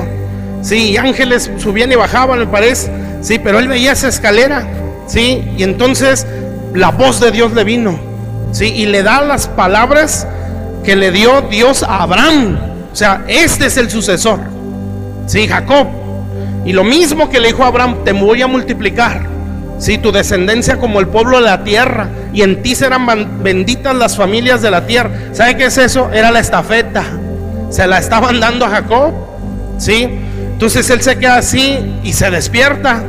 ¿sí? Y ángeles subían y bajaban, me parece, ¿sí? Pero él veía esa escalera, ¿sí? Y entonces la voz de Dios le vino, ¿sí? Y le da las palabras que le dio Dios a Abraham. O sea, este es el sucesor, ¿sí? Jacob. Y lo mismo que le dijo a Abraham: te voy a multiplicar, ¿sí? Tu descendencia como el pueblo de la tierra, y en ti serán benditas las familias de la tierra. ¿Sabe qué es eso? Era la estafeta. Se la estaban dando a Jacob, ¿sí? Entonces él se queda así y se despierta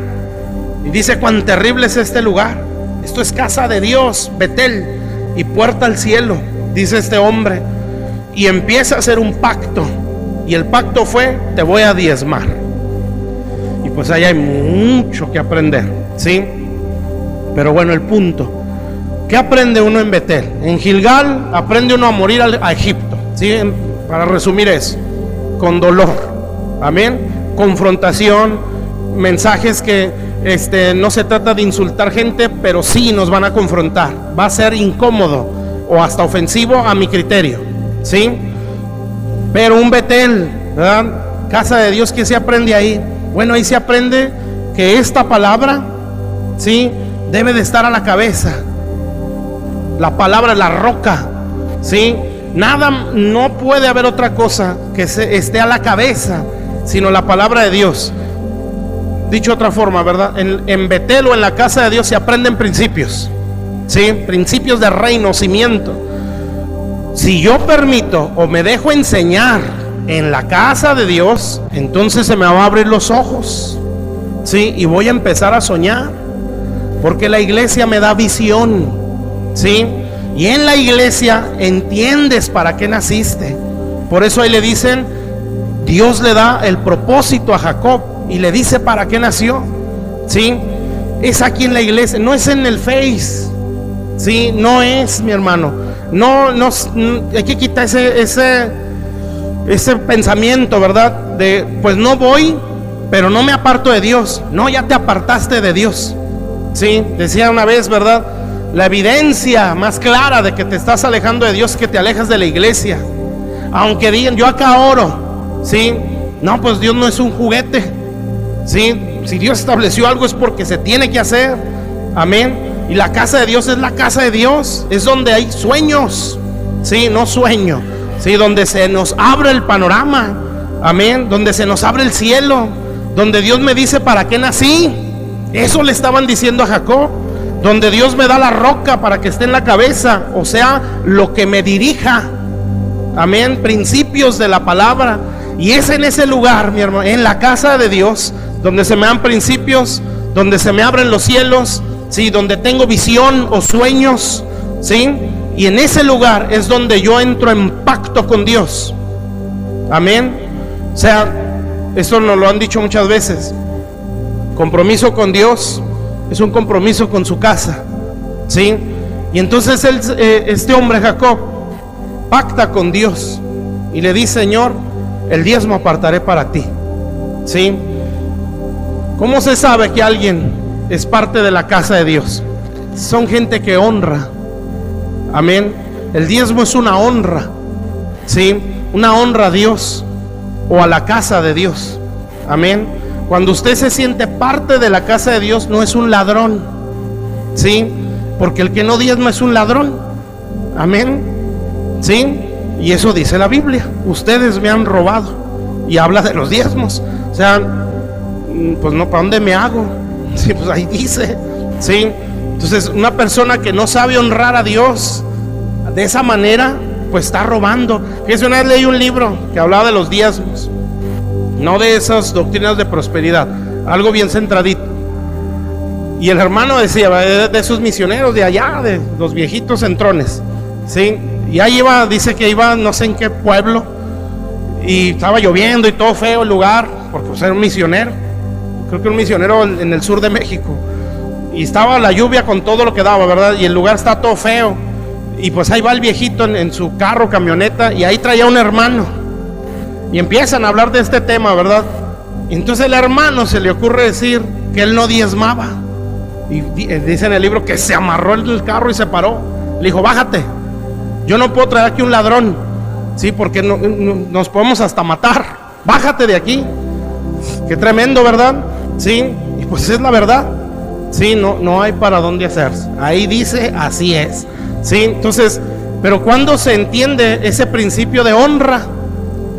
y dice: cuán terrible es este lugar. Esto es casa de Dios, Betel, y puerta al cielo, dice este hombre, y empieza a hacer un pacto. Y el pacto fue: te voy a diezmar. Y pues ahí hay mucho que aprender, ¿sí? Pero bueno, el punto: ¿qué aprende uno en Betel? En Gilgal aprende uno a morir a Egipto, ¿sí? Para resumir eso, con dolor, amén, confrontación, mensajes que no se trata de insultar gente, pero sí nos van a confrontar, va a ser incómodo o hasta ofensivo a mi criterio, ¿sí? Pero un Betel, ¿verdad? Casa de Dios, ¿qué se aprende ahí? Bueno, ahí se aprende que esta palabra, ¿sí?, debe de estar a la cabeza. La palabra, la roca, ¿sí? Nada, no puede haber otra cosa que esté a la cabeza, sino la palabra de Dios. Dicho de otra forma, ¿verdad? En Betel o en la casa de Dios se aprenden principios, ¿sí? Principios de reino, cimiento. Si yo permito o me dejo enseñar en la casa de Dios, entonces se me va a abrir los ojos, ¿sí? Y voy a empezar a soñar, porque la iglesia me da visión, ¿sí? Y en la iglesia entiendes para qué naciste. Por eso ahí le dicen, Dios le da el propósito a Jacob y le dice para qué nació, ¿sí? Es aquí en la iglesia, no es en el Face, ¿sí? No es, mi hermano. No, hay que quitar ese pensamiento, ¿verdad? De, pues no voy, pero no me aparto de Dios. No, ya te apartaste de Dios, ¿sí? Decía una vez, ¿verdad? La evidencia más clara de que te estás alejando de Dios es que te alejas de la iglesia. Aunque digan, yo acá oro, ¿sí? No, pues Dios no es un juguete, ¿sí? Si Dios estableció algo es porque se tiene que hacer, amén. Y la casa de Dios es la casa de Dios, es donde hay sueños, ¿sí? No sueño, ¿sí? Donde se nos abre el panorama, amén. Donde se nos abre el cielo, donde Dios me dice para qué nací. Eso le estaban diciendo a Jacob. Donde Dios me da la roca para que esté en la cabeza, o sea, lo que me dirija, amén, principios de la palabra. Y es en ese lugar, mi hermano, en la casa de Dios, donde se me dan principios, donde se me abren los cielos, sí, donde tengo visión o sueños, sí, y en ese lugar es donde yo entro en pacto con Dios, amén. O sea, esto nos lo han dicho muchas veces: compromiso con Dios es un compromiso con su casa, ¿sí? Y entonces este hombre Jacob pacta con Dios y le dice: Señor, el diezmo apartaré para ti, ¿sí? ¿Cómo se sabe que alguien es parte de la casa de Dios? Son gente que honra, amén. El diezmo es una honra, ¿sí? Una honra a Dios o a la casa de Dios, amén. Cuando usted se siente parte de la casa de Dios, no es un ladrón, ¿sí? Porque el que no diezma es un ladrón, amén, ¿sí? Y eso dice la Biblia: ustedes me han robado. Y habla de los diezmos. O sea, pues no, ¿para dónde me hago? Sí, pues ahí dice, ¿sí? Entonces, una persona que no sabe honrar a Dios de esa manera, pues está robando. Fíjese, una vez leí un libro que hablaba de los diezmos, no de esas doctrinas de prosperidad, algo bien centradito. Y el hermano decía, de esos misioneros de allá, de los viejitos centrones, ¿sí? Y ahí iba, dice que iba no sé en qué pueblo, y estaba lloviendo y todo feo el lugar, porque pues, era un misionero, creo que un misionero en el sur de México, y estaba la lluvia con todo lo que daba, ¿verdad? Y el lugar está todo feo, y pues ahí va el viejito en su carro, camioneta, y ahí traía un hermano, y empiezan a hablar de este tema, ¿verdad? Y entonces el hermano se le ocurre decir que él no diezmaba, y dice en el libro que se amarró en el carro y se paró. Le dijo: bájate, yo no puedo traer aquí un ladrón, sí, porque nos podemos hasta matar. Bájate de aquí. Qué tremendo, ¿verdad? Sí, y pues es la verdad. Sí, no hay para dónde hacerse. Ahí dice, así es. Sí, entonces, pero ¿cuándo se entiende ese principio de honra?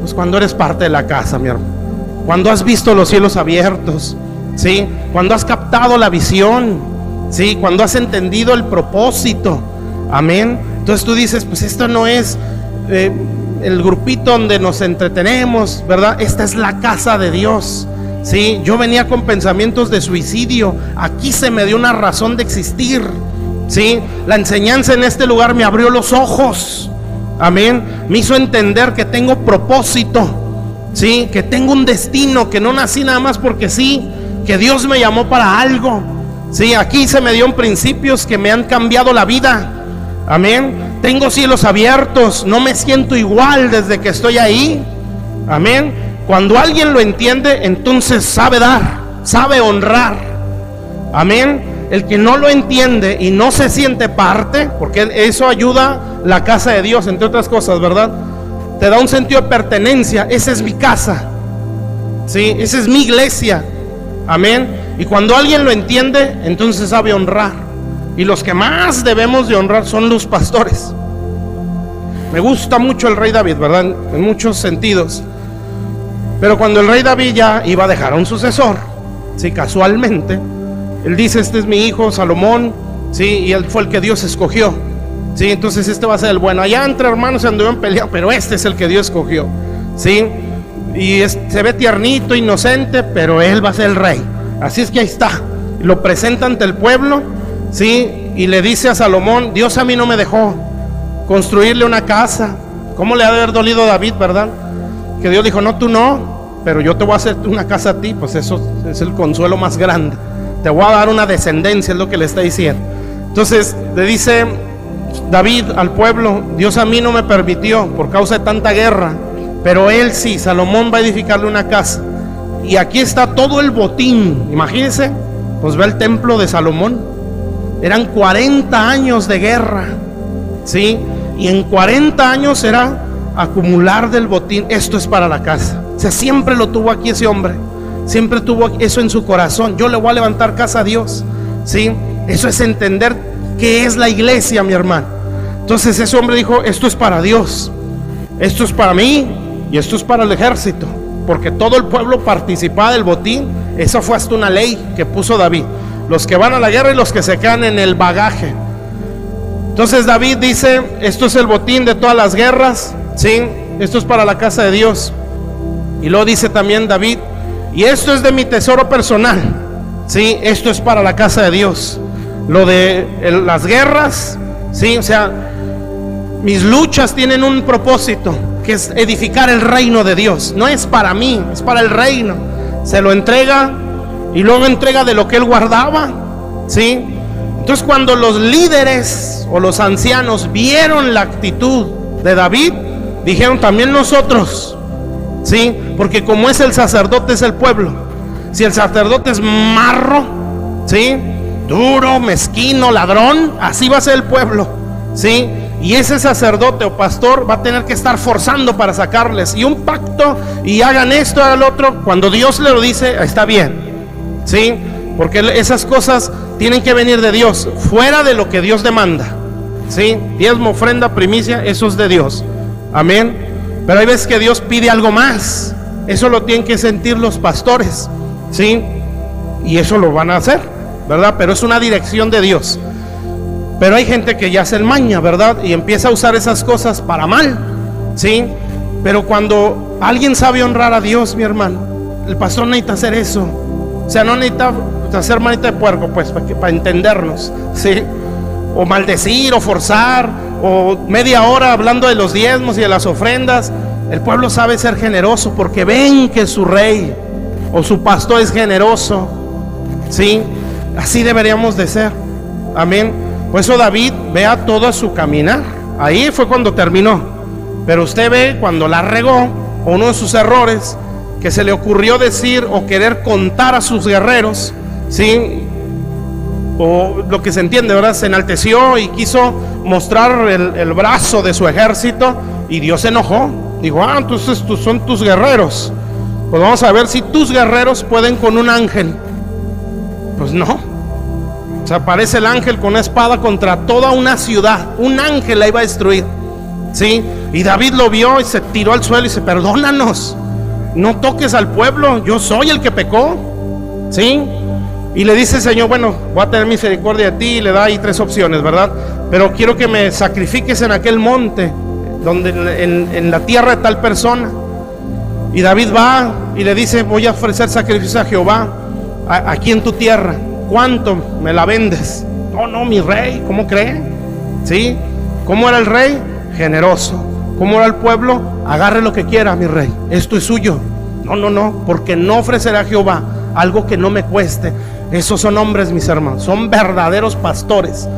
Pues cuando eres parte de la casa, mi hermano. Cuando has visto los cielos abiertos, ¿sí? Cuando has captado la visión, ¿sí? Cuando has entendido el propósito, amén. Entonces tú dices, pues esto no es el grupito donde nos entretenemos, ¿verdad? Esta es la casa de Dios, ¿sí? Yo venía con pensamientos de suicidio, aquí se me dio una razón de existir, ¿sí? La enseñanza en este lugar me abrió los ojos, amén. Me hizo entender que tengo propósito, ¿sí? Que tengo un destino, que no nací nada más porque sí, que Dios me llamó para algo, ¿sí? Aquí se me dieron principios que me han cambiado la vida, amén. Tengo cielos abiertos, no me siento igual desde que estoy ahí, amén. Cuando alguien lo entiende, entonces sabe dar, sabe honrar, amén. El que no lo entiende y no se siente parte, porque eso ayuda la casa de Dios, entre otras cosas, ¿verdad? Te da un sentido de pertenencia. Esa es mi casa, ¿sí? Esa es mi iglesia, amén. Y cuando alguien lo entiende, entonces sabe honrar. Y los que más debemos de honrar son los pastores. Me gusta mucho el rey David, ¿verdad? En muchos sentidos. Pero cuando el rey David ya iba a dejar a un sucesor, sí, casualmente, él dice: este es mi hijo Salomón, sí, y él fue el que Dios escogió, sí, entonces este va a ser el bueno. Allá entre hermanos se anduvieron peleando, pero este es el que Dios escogió, sí, y se ve tiernito, inocente, pero él va a ser el rey. Así es que ahí está, lo presenta ante el pueblo, sí, y le dice a Salomón: Dios a mí no me dejó construirle una casa. ¿Cómo le ha de haber dolido a David, verdad? Que Dios dijo: no, tú no, pero yo te voy a hacer una casa a ti. Pues eso es el consuelo más grande. Te voy a dar una descendencia, es lo que le está diciendo. Entonces le dice David al pueblo: Dios a mí no me permitió por causa de tanta guerra, pero él sí, Salomón va a edificarle una casa. Y aquí está todo el botín. Imagínense, pues ve el templo de Salomón. Eran 40 años de guerra, ¿sí? Y en 40 años era acumular del botín. Esto es para la casa. O sea, siempre lo tuvo aquí ese hombre. Siempre tuvo eso en su corazón. Yo le voy a levantar casa a Dios, ¿sí? Eso es entender qué es la iglesia, mi hermano. Entonces ese hombre dijo: esto es para Dios, esto es para mí y esto es para el ejército, porque todo el pueblo participaba del botín. Eso fue hasta una ley que puso David: los que van a la guerra y los que se quedan en el bagaje. Entonces David dice: esto es el botín de todas las guerras, ¿sí? Esto es para la casa de Dios. Y luego dice también David: y esto es de mi tesoro personal, ¿sí? Esto es para la casa de Dios. Lo de las guerras, ¿sí? O sea, mis luchas tienen un propósito, que es edificar el reino de Dios. No es para mí, es para el reino. Se lo entrega y luego entrega de lo que él guardaba, ¿sí? Entonces cuando los líderes o los ancianos vieron la actitud de David, dijeron: también nosotros, ¿sí? Porque como es el sacerdote, es el pueblo. Si el sacerdote es marro, ¿sí? Duro, mezquino, ladrón, así va a ser el pueblo, ¿sí? Y ese sacerdote o pastor va a tener que estar forzando para sacarles. Y un pacto, y hagan esto, hagan lo otro. Cuando Dios le lo dice, está bien, ¿sí? Porque esas cosas tienen que venir de Dios, fuera de lo que Dios demanda, ¿sí? Diezmo, ofrenda, primicia, eso es de Dios, amén. Pero hay veces que Dios pide algo más. Eso lo tienen que sentir los pastores, ¿sí? Y eso lo van a hacer, ¿verdad? Pero es una dirección de Dios. Pero hay gente que ya hace el maña, ¿verdad? Y empieza a usar esas cosas para mal, ¿sí? Pero cuando alguien sabe honrar a Dios, mi hermano, el pastor necesita hacer eso. O sea, no necesita hacer manita de puerco, pues, para entendernos, ¿sí? O maldecir, o forzar, o media hora hablando de los diezmos y de las ofrendas. El pueblo sabe ser generoso porque ven que su rey o su pastor es generoso, ¿sí? Así deberíamos de ser, amén. Por eso David, vea todo su caminar. Ahí fue cuando terminó. Pero usted ve cuando la regó, o uno de sus errores, que se le ocurrió decir o querer contar a sus guerreros, ¿sí? O lo que se entiende, ¿verdad? Se enalteció y quiso mostrar el brazo de su ejército, y Dios se enojó. Dijo: entonces son tus guerreros. Pues vamos a ver si tus guerreros pueden con un ángel. Pues no. O sea, aparece el ángel con una espada contra toda una ciudad. Un ángel la iba a destruir, ¿sí? Y David lo vio y se tiró al suelo y dice: perdónanos, no toques al pueblo, yo soy el que pecó, ¿sí? Y le dice: Señor, bueno, voy a tener misericordia de ti. Y le da ahí 3 opciones, ¿verdad? Pero quiero que me sacrifiques en aquel monte, donde en la tierra de tal persona. Y David va y le dice: voy a ofrecer sacrificio a Jehová aquí en tu tierra. ¿Cuánto me la vendes? Oh, no, mi rey, ¿cómo cree? ¿Sí? ¿Cómo era el rey? Generoso. ¿Cómo era el pueblo? Agarre lo que quiera, mi rey, esto es suyo. No, no, no, porque no ofrecerá a Jehová algo que no me cueste. Esos son hombres, mis hermanos, son verdaderos pastores.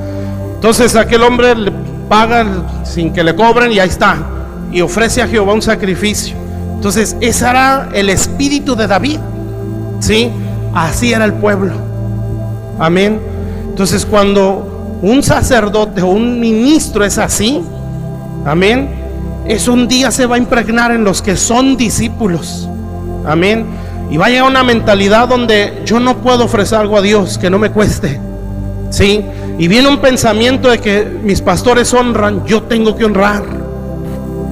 Entonces aquel hombre le paga sin que le cobren y ahí está, y ofrece a Jehová un sacrificio. Entonces ese era el espíritu de David, ¿sí? Así era el pueblo. Amén. Entonces cuando un sacerdote o un ministro es así, amén, eso un día se va a impregnar en los que son discípulos. Amén. Y va a llegar una mentalidad donde yo no puedo ofrecer algo a Dios que no me cueste, ¿sí? Y viene un pensamiento de que mis pastores honran, yo tengo que honrar.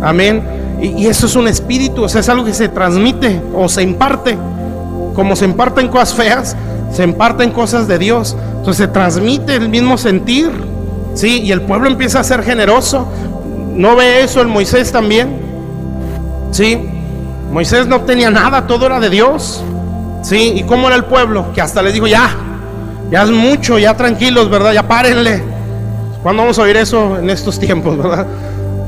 Amén. Y eso es un espíritu, o sea, es algo que se transmite o se imparte. Como se imparten cosas feas, se imparten cosas de Dios. Entonces se transmite el mismo sentir, ¿sí? Y el pueblo empieza a ser generoso. ¿No ve eso el Moisés también? ¿Sí? Moisés no tenía nada, todo era de Dios, ¿sí? ¿Y cómo era el pueblo? Que hasta les dijo, ya es mucho, ya tranquilos, ¿verdad? Ya párenle. ¿Cuándo vamos a oír eso en estos tiempos, verdad?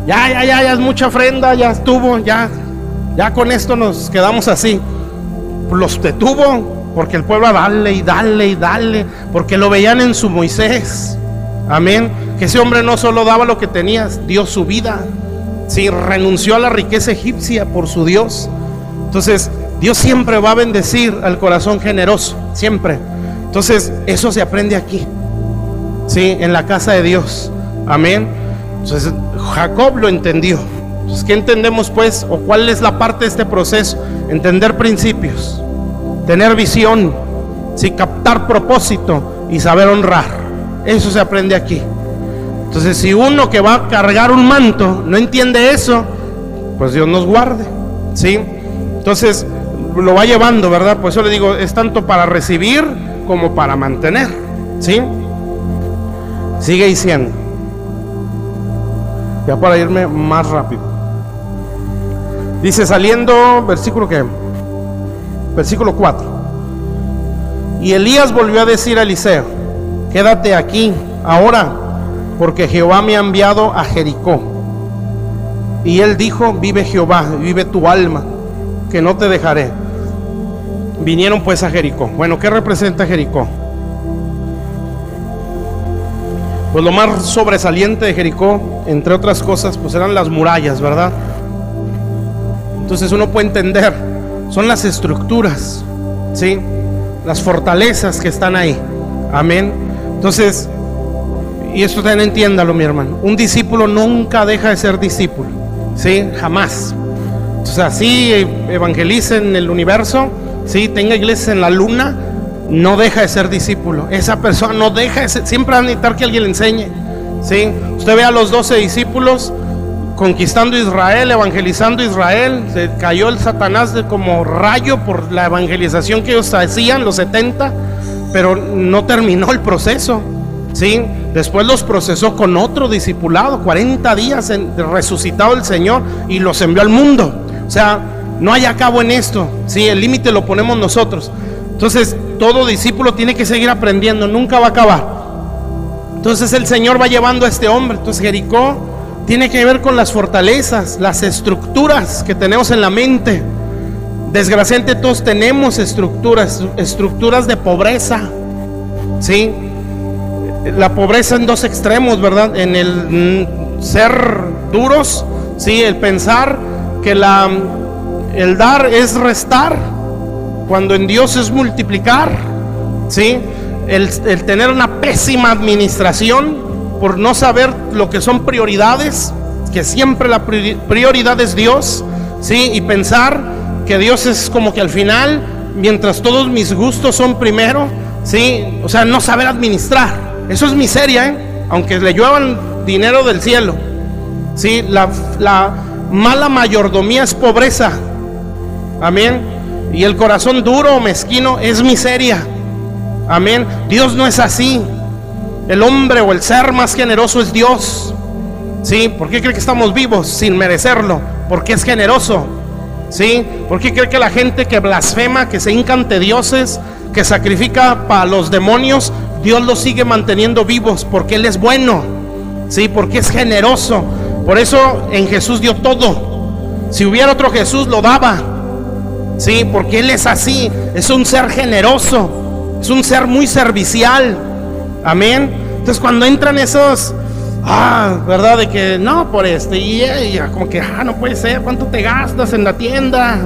Ya es mucha ofrenda, ya estuvo, ya con esto nos quedamos así. Los detuvo, porque el pueblo dale y dale y dale, porque lo veían en su Moisés. Amén. Que ese hombre no solo daba lo que tenía, dio su vida. Sí, renunció a la riqueza egipcia por su Dios. Entonces Dios siempre va a bendecir al corazón generoso, siempre. Entonces eso se aprende aquí, sí, en la casa de Dios. Amén. Entonces Jacob lo entendió. Entonces, ¿qué entendemos pues? ¿O cuál es la parte de este proceso? Entender principios, tener visión, sí, captar propósito y saber honrar. Eso se aprende aquí. Entonces, si uno que va a cargar un manto no entiende eso, pues Dios nos guarde, ¿sí? Entonces lo va llevando, ¿verdad? Pues yo le digo, es tanto para recibir como para mantener, ¿sí? Sigue diciendo, ya para irme más rápido. Dice, saliendo, versículo 4. Y Elías volvió a decir a Eliseo, quédate aquí ahora, porque Jehová me ha enviado a Jericó. Y él dijo, vive Jehová, vive tu alma, que no te dejaré. Vinieron pues a Jericó. Bueno, ¿qué representa Jericó? Pues lo más sobresaliente de Jericó, entre otras cosas, pues eran las murallas, ¿verdad? Entonces uno puede entender, son las estructuras, ¿sí? Las fortalezas que están ahí. Amén. Entonces, y esto también entiéndalo, mi hermano, un discípulo nunca deja de ser discípulo, ¿sí? Jamás. O sea, sí evangelice en el universo, sí, tenga iglesias en la luna, no deja de ser discípulo. Esa persona no deja de ser, siempre va a necesitar que alguien le enseñe, ¿sí? Usted ve a los 12 discípulos conquistando Israel, evangelizando Israel. Se cayó el Satanás como rayo por la evangelización que ellos hacían, los 70, pero no terminó el proceso, ¿sí? Después los procesó con otro discipulado, 40 días resucitado el Señor, y los envió al mundo. O sea, no hay acabo en esto, ¿sí? El límite lo ponemos nosotros. Entonces todo discípulo tiene que seguir aprendiendo, nunca va a acabar. Entonces el Señor va llevando a este hombre. Entonces Jericó tiene que ver con las fortalezas, las estructuras que tenemos en la mente. Desgraciadamente todos tenemos estructuras de pobreza, ¿sí? La pobreza en dos extremos, ¿verdad? En el ser duros, ¿sí? El pensar que el dar es restar, cuando en Dios es multiplicar, ¿sí? El tener una pésima administración por no saber lo que son prioridades, que siempre la prioridad es Dios, ¿sí? Y pensar que Dios es como que al final, mientras todos mis gustos son primero, ¿sí? O sea, no saber administrar. Eso es miseria, aunque le lluevan dinero del cielo, ¿sí? La mala mayordomía es pobreza. Amén. Y el corazón duro o mezquino es miseria. Amén. Dios no es así. El hombre o el ser más generoso es Dios, ¿sí? ¿Por qué cree que estamos vivos sin merecerlo? Porque es generoso, ¿sí? ¿Por qué cree que la gente que blasfema, que se hinca ante dioses, que sacrifica para los demonios, Dios los sigue manteniendo vivos porque Él es bueno, ¿sí? Porque es generoso. Por eso en Jesús dio todo. Si hubiera otro Jesús lo daba, ¿sí? Porque Él es así, es un ser generoso, es un ser muy servicial. Amén. Entonces cuando entran esos, ¿verdad? De que no, por y como que, no puede ser, ¿cuánto te gastas en la tienda?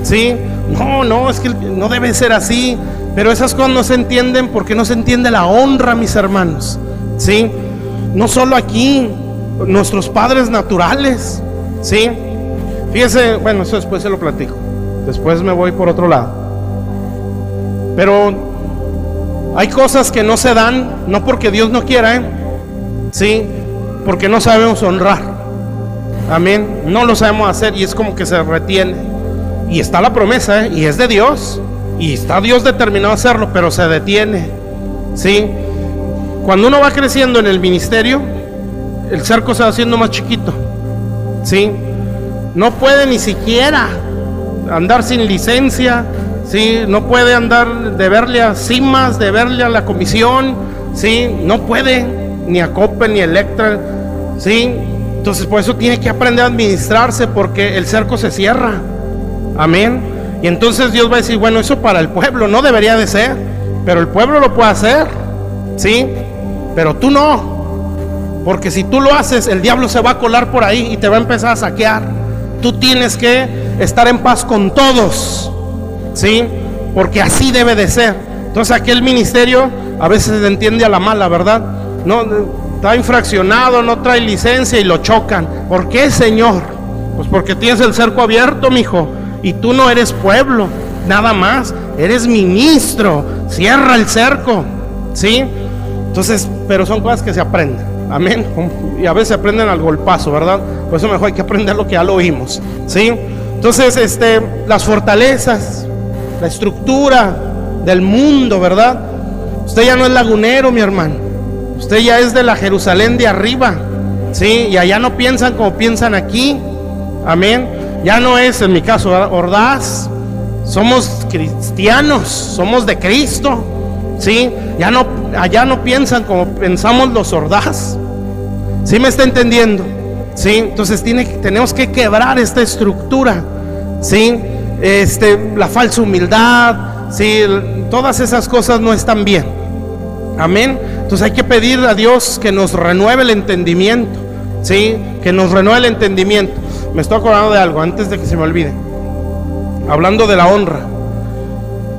¿Sí? No, es que no debe ser así. Pero esas cosas no se entienden porque no se entiende la honra, mis hermanos, ¿sí? No solo aquí, nuestros padres naturales, ¿sí? Fíjese, bueno, eso después se lo platico. Después me voy por otro lado. Pero hay cosas que no se dan, no porque Dios no quiera, ¿sí? Porque no sabemos honrar. Amén. No lo sabemos hacer y es como que se retiene. Y está la promesa, y es de Dios. Y está Dios determinado a hacerlo, pero se detiene, ¿sí? Cuando uno va creciendo en el ministerio, el cerco se va haciendo más chiquito, ¿sí? No puede ni siquiera andar sin licencia, ¿sí? No puede andar de verle a CIMAS, de verle a la comisión, ¿sí? No puede, ni a Coppel, ni a Electra, ¿sí? Entonces por eso tiene que aprender a administrarse, porque el cerco se cierra. Amén. Y entonces Dios va a decir, bueno, eso para el pueblo no debería de ser, pero el pueblo lo puede hacer, ¿sí? Pero tú no, porque si tú lo haces, el diablo se va a colar por ahí y te va a empezar a saquear. Tú tienes que estar en paz con todos, ¿sí? Porque así debe de ser. Entonces aquel ministerio a veces se entiende a la mala, ¿verdad? No, está infraccionado, no trae licencia y lo chocan. ¿Por qué, Señor? Pues porque tienes el cerco abierto, mijo. Y tú no eres pueblo, nada más, eres ministro. Cierra el cerco, ¿sí? Entonces, pero son cosas que se aprenden, amén. Y a veces se aprenden al golpazo, ¿verdad? Por eso mejor hay que aprender lo que ya lo oímos, ¿sí? Entonces, las fortalezas, la estructura del mundo, ¿verdad? Usted ya no es lagunero, mi hermano. Usted ya es de la Jerusalén de arriba, ¿sí? Y allá no piensan como piensan aquí, amén. Ya no es, en mi caso, Ordaz. Somos cristianos, somos de Cristo, ¿sí? Allá no piensan como pensamos los Ordaz. ¿Sí me está entendiendo? ¿Sí? Entonces tenemos que quebrar esta estructura, ¿sí? La falsa humildad, ¿sí? Todas esas cosas no están bien. Amén. Entonces hay que pedir a Dios que nos renueve el entendimiento, ¿sí? Que nos renueve el entendimiento. Me estoy acordando de algo antes de que se me olvide. Hablando de la honra.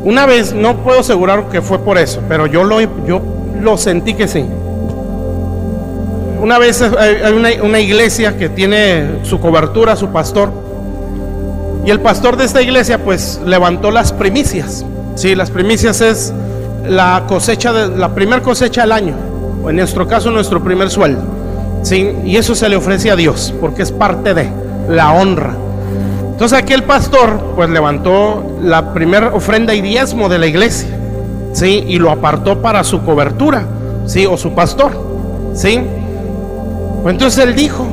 Una vez, no puedo asegurar que fue por eso, pero yo lo sentí que sí. Una vez hay una iglesia que tiene su cobertura, su pastor. Y el pastor de esta iglesia pues levantó las primicias. Sí, las primicias es la cosecha, la primer cosecha del año. O en nuestro caso, nuestro primer sueldo. Sí, y eso se le ofrece a Dios porque es parte de la honra. Entonces aquel pastor pues levantó la primera ofrenda y diezmo de la iglesia, ¿sí? Y lo apartó para su cobertura, ¿sí? O su pastor, ¿sí? Pues entonces él dijo,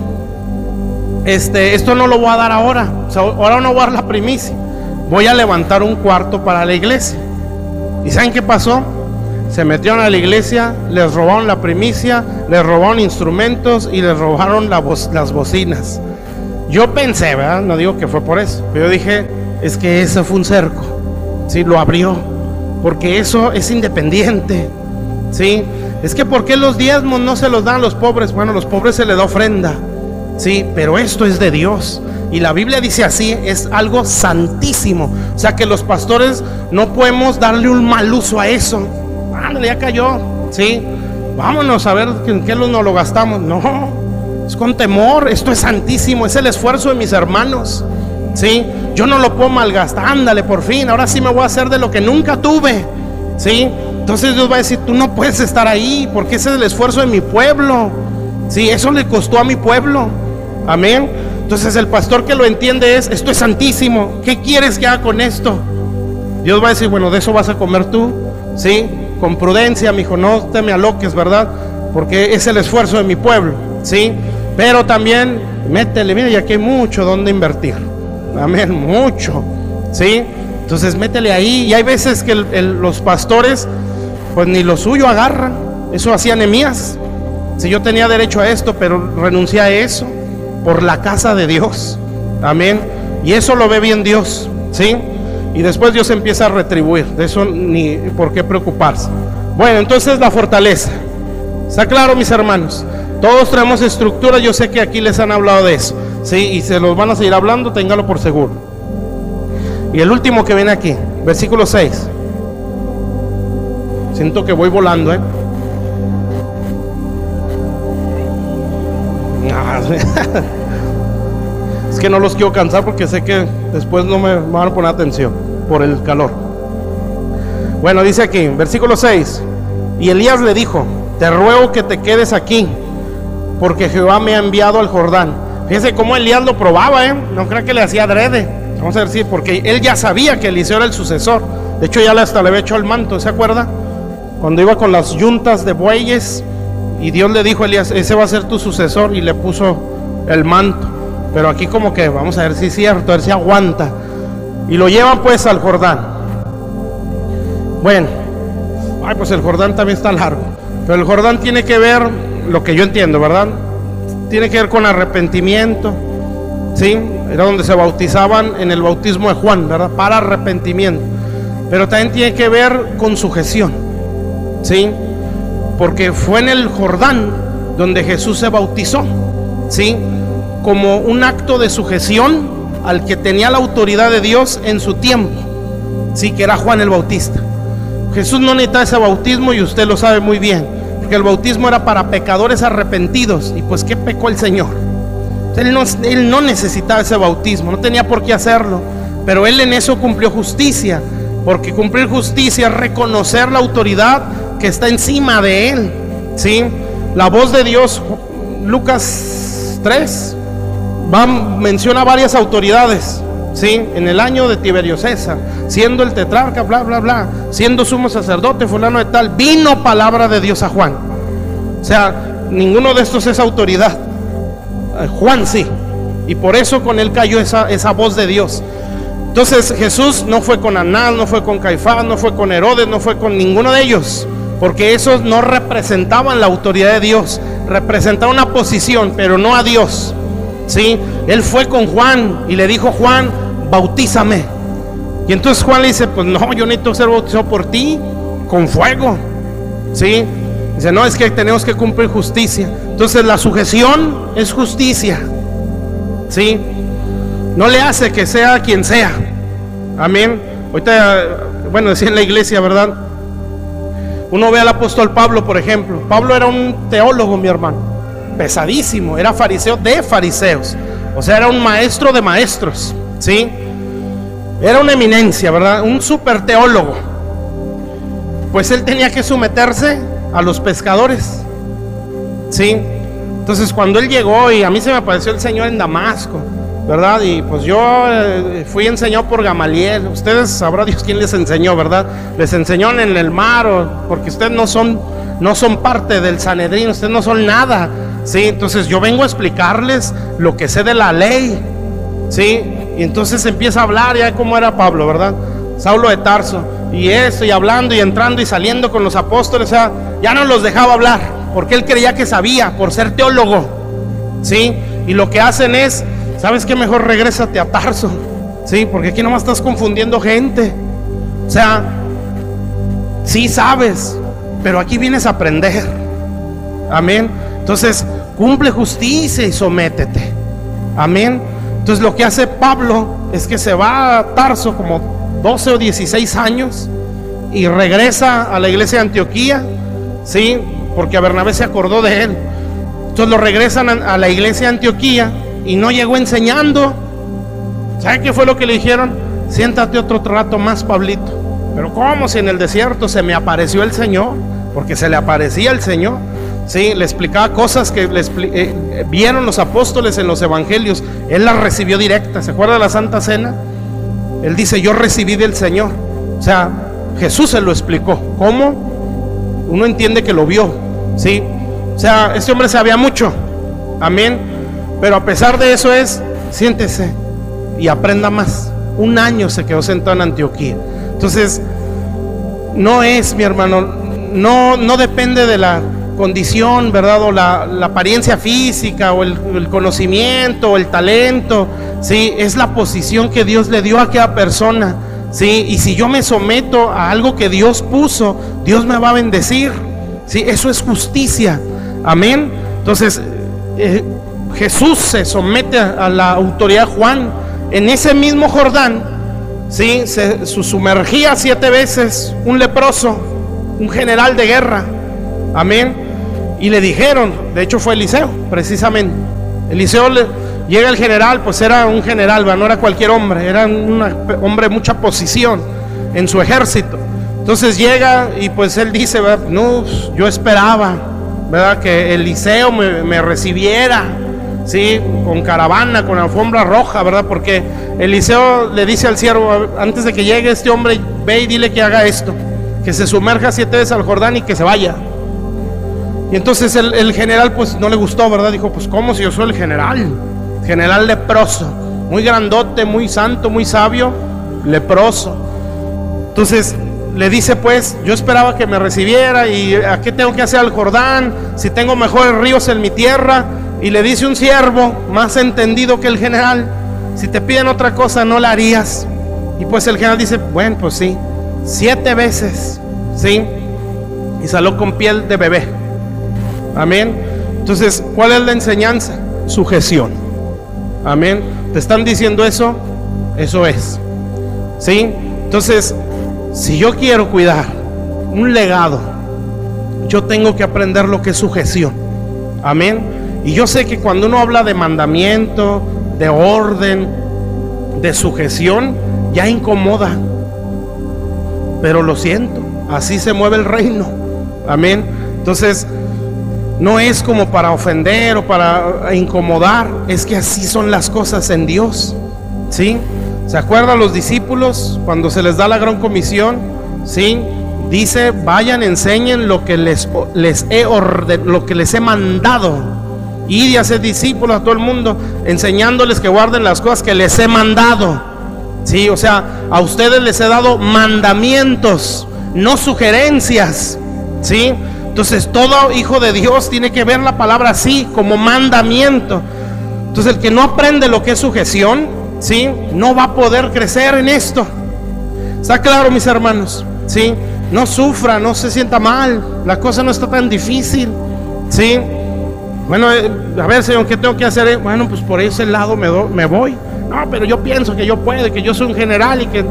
esto no lo voy a dar ahora, o sea, ahora no voy a dar la primicia, voy a levantar un cuarto para la iglesia. ¿Y saben qué pasó? Se metieron a la iglesia, les robaron la primicia, les robaron instrumentos y les robaron las bocinas. Yo pensé, ¿verdad? No digo que fue por eso, pero yo dije, es que ese fue un cerco, ¿sí? Lo abrió, porque eso es independiente, ¿sí? Es que ¿por qué los diezmos no se los dan a los pobres? Bueno, a los pobres se les da ofrenda, ¿sí? Pero esto es de Dios. Y la Biblia dice así, es algo santísimo. O sea que los pastores no podemos darle un mal uso a eso. Ya cayó, ¿sí? Vámonos a ver en qué nos lo gastamos. No, es con temor. Esto es santísimo, es el esfuerzo de mis hermanos, ¿sí? Yo no lo puedo malgastar. Ándale, por fin, ahora sí me voy a hacer de lo que nunca tuve, ¿sí? Entonces Dios va a decir, tú no puedes estar ahí, porque ese es el esfuerzo de mi pueblo, ¿sí? Eso le costó a mi pueblo, amén. Entonces el pastor que lo entiende esto es santísimo. ¿Qué quieres que haga con esto? Dios va a decir, bueno, de eso vas a comer tú, ¿sí? Con prudencia, mijo, no te me aloques, ¿verdad? Porque es el esfuerzo de mi pueblo, ¿sí? Pero también métele, mira, y aquí hay mucho donde invertir, amén, mucho, ¿sí? Entonces métele ahí. Y hay veces que los pastores pues ni lo suyo agarran. Eso hacía Nehemías. Si yo tenía derecho a esto, pero renuncié a eso por la casa de Dios. Amén. Y eso lo ve bien Dios, ¿sí? Y después Dios empieza a retribuir. De eso ni por qué preocuparse. Bueno, entonces la fortaleza. ¿Está claro, mis hermanos? Todos traemos estructura. Yo sé que aquí les han hablado de eso, ¿sí? Y se los van a seguir hablando, téngalo por seguro. Y el último que viene aquí, versículo 6. Siento que voy volando, ¿eh? Es que no los quiero cansar porque sé que después no me van a poner atención por el calor. Bueno, dice aquí, versículo 6. Y Elías le dijo: te ruego que te quedes aquí, porque Jehová me ha enviado al Jordán. Fíjense cómo Elías lo probaba, no creo que le hacía adrede. Vamos a ver si, porque él ya sabía que Eliseo era el sucesor. De hecho ya hasta le había hecho el manto, ¿se acuerda? Cuando iba con las yuntas de bueyes y Dios le dijo a Elías: ese va a ser tu sucesor, y le puso el manto. Pero aquí como que vamos a ver si es cierto, a ver si aguanta. Y lo llevan pues al Jordán. Bueno, pues el Jordán también está largo, pero el Jordán tiene que ver, lo que yo entiendo, ¿verdad? Tiene que ver con arrepentimiento, ¿sí? Era donde se bautizaban en el bautismo de Juan, ¿verdad? Para arrepentimiento. Pero también tiene que ver con sujeción, ¿sí? Porque fue en el Jordán donde Jesús se bautizó, ¿sí? Como un acto de sujeción al que tenía la autoridad de Dios en su tiempo, ¿sí? Que era Juan el Bautista. Jesús no necesitaba ese bautismo, y usted lo sabe muy bien, porque el bautismo era para pecadores arrepentidos. Y pues, ¿qué pecó el Señor? Él no necesitaba ese bautismo, no tenía por qué hacerlo, pero Él en eso cumplió justicia, porque cumplir justicia es reconocer la autoridad que está encima de Él, ¿sí? La voz de Dios, Lucas 3, menciona varias autoridades, ¿sí? En el año de Tiberio César, siendo el tetrarca, bla, bla, bla, siendo sumo sacerdote, fulano de tal, vino palabra de Dios a Juan. O sea, ninguno de estos es autoridad. Juan sí, y por eso con él cayó esa voz de Dios. Entonces Jesús no fue con Anás, no fue con Caifás, no fue con Herodes, no fue con ninguno de ellos, porque esos no representaban la autoridad de Dios, representaban una posición, pero no a Dios, ¿sí? Él fue con Juan y le dijo: Juan, bautízame. Y entonces Juan le dice: pues no, yo necesito ser bautizado por ti con fuego, ¿sí? Dice: no, es que tenemos que cumplir justicia. Entonces la sujeción es justicia, ¿sí? No le hace que sea quien sea. Amén. Ahorita, bueno, decía en la iglesia, ¿verdad? Uno ve al apóstol Pablo, por ejemplo. Pablo era un teólogo, mi hermano, pesadísimo, era fariseo de fariseos, o sea, era un maestro de maestros, ¿sí? Era una eminencia, ¿verdad? Un super teólogo. Pues él tenía que someterse a los pescadores, ¿sí? Entonces cuando él llegó, y a mí se me apareció el Señor en Damasco, ¿verdad? Y pues yo fui enseñado por Gamaliel. Ustedes sabrá Dios quién les enseñó, ¿verdad? Les enseñó en el mar, porque ustedes no son parte del Sanedrín, ustedes no son nada, ¿sí? Entonces yo vengo a explicarles lo que sé de la ley, ¿sí? Y entonces empieza a hablar, ya como era Pablo, ¿verdad? Saulo de Tarso, y esto, y hablando y entrando y saliendo con los apóstoles, o sea, ya no los dejaba hablar, porque él creía que sabía, por ser teólogo, ¿sí? Y lo que hacen es: ¿sabes qué? Mejor regrésate a Tarso, ¿sí? Porque aquí nomás estás confundiendo gente. O sea, sí sabes, pero aquí vienes a aprender. Amén. Entonces, cumple justicia y sométete. Amén. Entonces lo que hace Pablo es que se va a Tarso como 12 o 16 años y regresa a la iglesia de Antioquía, ¿sí? Porque a Bernabé se acordó de él. Entonces lo regresan a la iglesia de Antioquía y no llegó enseñando. ¿Sabe qué fue lo que le dijeron? Siéntate otro rato más, Pablito. Pero ¿cómo? Si en el desierto se me apareció el Señor, porque se le aparecía el Señor, ¿sí? Le explicaba cosas que vieron los apóstoles en los evangelios. Él las recibió directas. ¿Se acuerda de la Santa Cena? Él dice: yo recibí del Señor. O sea, Jesús se lo explicó. ¿Cómo? Uno entiende que lo vio, ¿sí? O sea, este hombre sabía mucho. Amén. Pero a pesar de eso siéntese y aprenda más. Un año se quedó sentado en Antioquía. Entonces, no es, mi hermano, no depende de la condición, ¿verdad? O la apariencia física, o el conocimiento, o el talento, ¿sí? Es la posición que Dios le dio a cada persona, ¿sí? Y si yo me someto a algo que Dios puso, Dios me va a bendecir, ¿sí? Eso es justicia, amén. Entonces Jesús se somete a la autoridad de Juan. En ese mismo Jordán, ¿sí? Se sumergía 7 veces un leproso, un general de guerra, amén. Y le dijeron, de hecho fue Eliseo, precisamente. Eliseo llega el general, pues era un general, no era cualquier hombre, era un hombre de mucha posición en su ejército. Entonces llega y pues él dice, ¿verdad? No, yo esperaba, ¿verdad?, que Eliseo me recibiera, ¿sí? Con caravana, con alfombra roja, ¿verdad? Porque Eliseo le dice al siervo, antes de que llegue este hombre, ve y dile que haga esto, que se sumerja 7 veces al Jordán y que se vaya. Y entonces el general pues no le gustó, ¿verdad? Dijo, pues ¿cómo si yo soy el general leproso, muy grandote, muy santo, muy sabio, leproso? Entonces le dice, pues yo esperaba que me recibiera, y ¿a qué tengo que hacer al Jordán si tengo mejores ríos en mi tierra? Y le dice un siervo más entendido que el general, si te piden otra cosa no la harías. Y pues el general dice, bueno, pues sí, 7 veces, ¿sí? Y salió con piel de bebé, amén. Entonces, ¿cuál es la enseñanza? Sujeción, amén. ¿Te están diciendo eso? Eso es, ¿sí? Entonces, si yo quiero cuidar un legado, yo tengo que aprender lo que es sujeción, amén. Y yo sé que cuando uno habla de mandamiento, de orden, de sujeción, ya incomoda, pero lo siento, así se mueve el reino, amén. Entonces no es como para ofender o para incomodar, es que así son las cosas en Dios, ¿sí? ¿Se acuerdan los discípulos cuando se les da la gran comisión? ¿Sí? Dice, vayan, enseñen lo que les he mandado. Y de hacer discípulos a todo el mundo, enseñándoles que guarden las cosas que les he mandado. Sí, o sea, a ustedes les he dado mandamientos, no sugerencias. Sí, entonces todo hijo de Dios tiene que ver la palabra así, como mandamiento. Entonces el que no aprende lo que es sujeción, sí, no va a poder crecer en esto. ¿Está claro, mis hermanos? Sí, no sufra, no se sienta mal, la cosa no está tan difícil. Sí. Bueno, a ver, Señor, ¿qué tengo que hacer? Bueno, pues por ese lado me voy. No, pero yo pienso que yo puedo, que yo soy un general y que...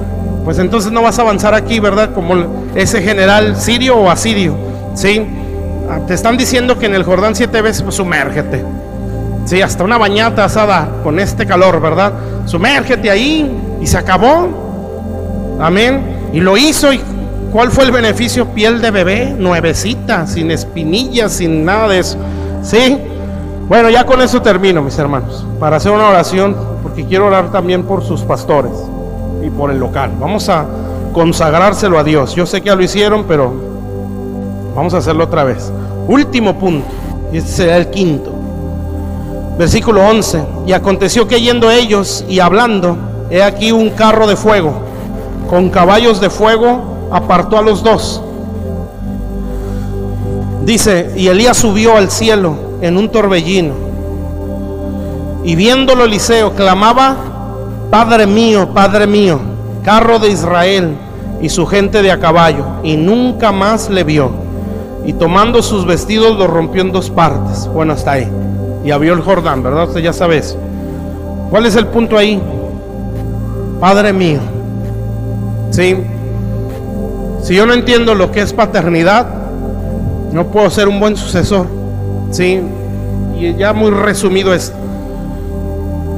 Pues entonces no vas a avanzar aquí, ¿verdad? Como ese general sirio o asirio, ¿sí? Te están diciendo que en el Jordán 7 veces, pues sumérgete. Sí, hasta una bañata vas a dar con este calor, ¿verdad? Sumérgete ahí y se acabó. Amén. Y lo hizo. ¿Y cuál fue el beneficio? Piel de bebé, nuevecita, sin espinillas, sin nada de eso. ¿Sí? Bueno, ya con eso termino, mis hermanos, para hacer una oración, porque quiero orar también por sus pastores y por el local. Vamos a consagrárselo a Dios. Yo sé que ya lo hicieron, pero vamos a hacerlo otra vez. Último punto, y este será el 5. Versículo 11. Y aconteció que yendo ellos y hablando, he aquí un carro de fuego, con caballos de fuego, apartó a los 2. Dice, y Elías subió al cielo en un torbellino, y viéndolo Eliseo clamaba, Padre mío, carro de Israel y su gente de a caballo, y nunca más le vio. Y tomando sus vestidos lo rompió en 2 partes. Bueno, hasta ahí. Y abrió el Jordán, ¿verdad? Usted ya sabe eso. ¿Cuál es el punto ahí? Padre mío. ¿Sí? Si yo no entiendo lo que es paternidad, no puedo ser un buen sucesor. ¿Sí? Y ya muy resumido es,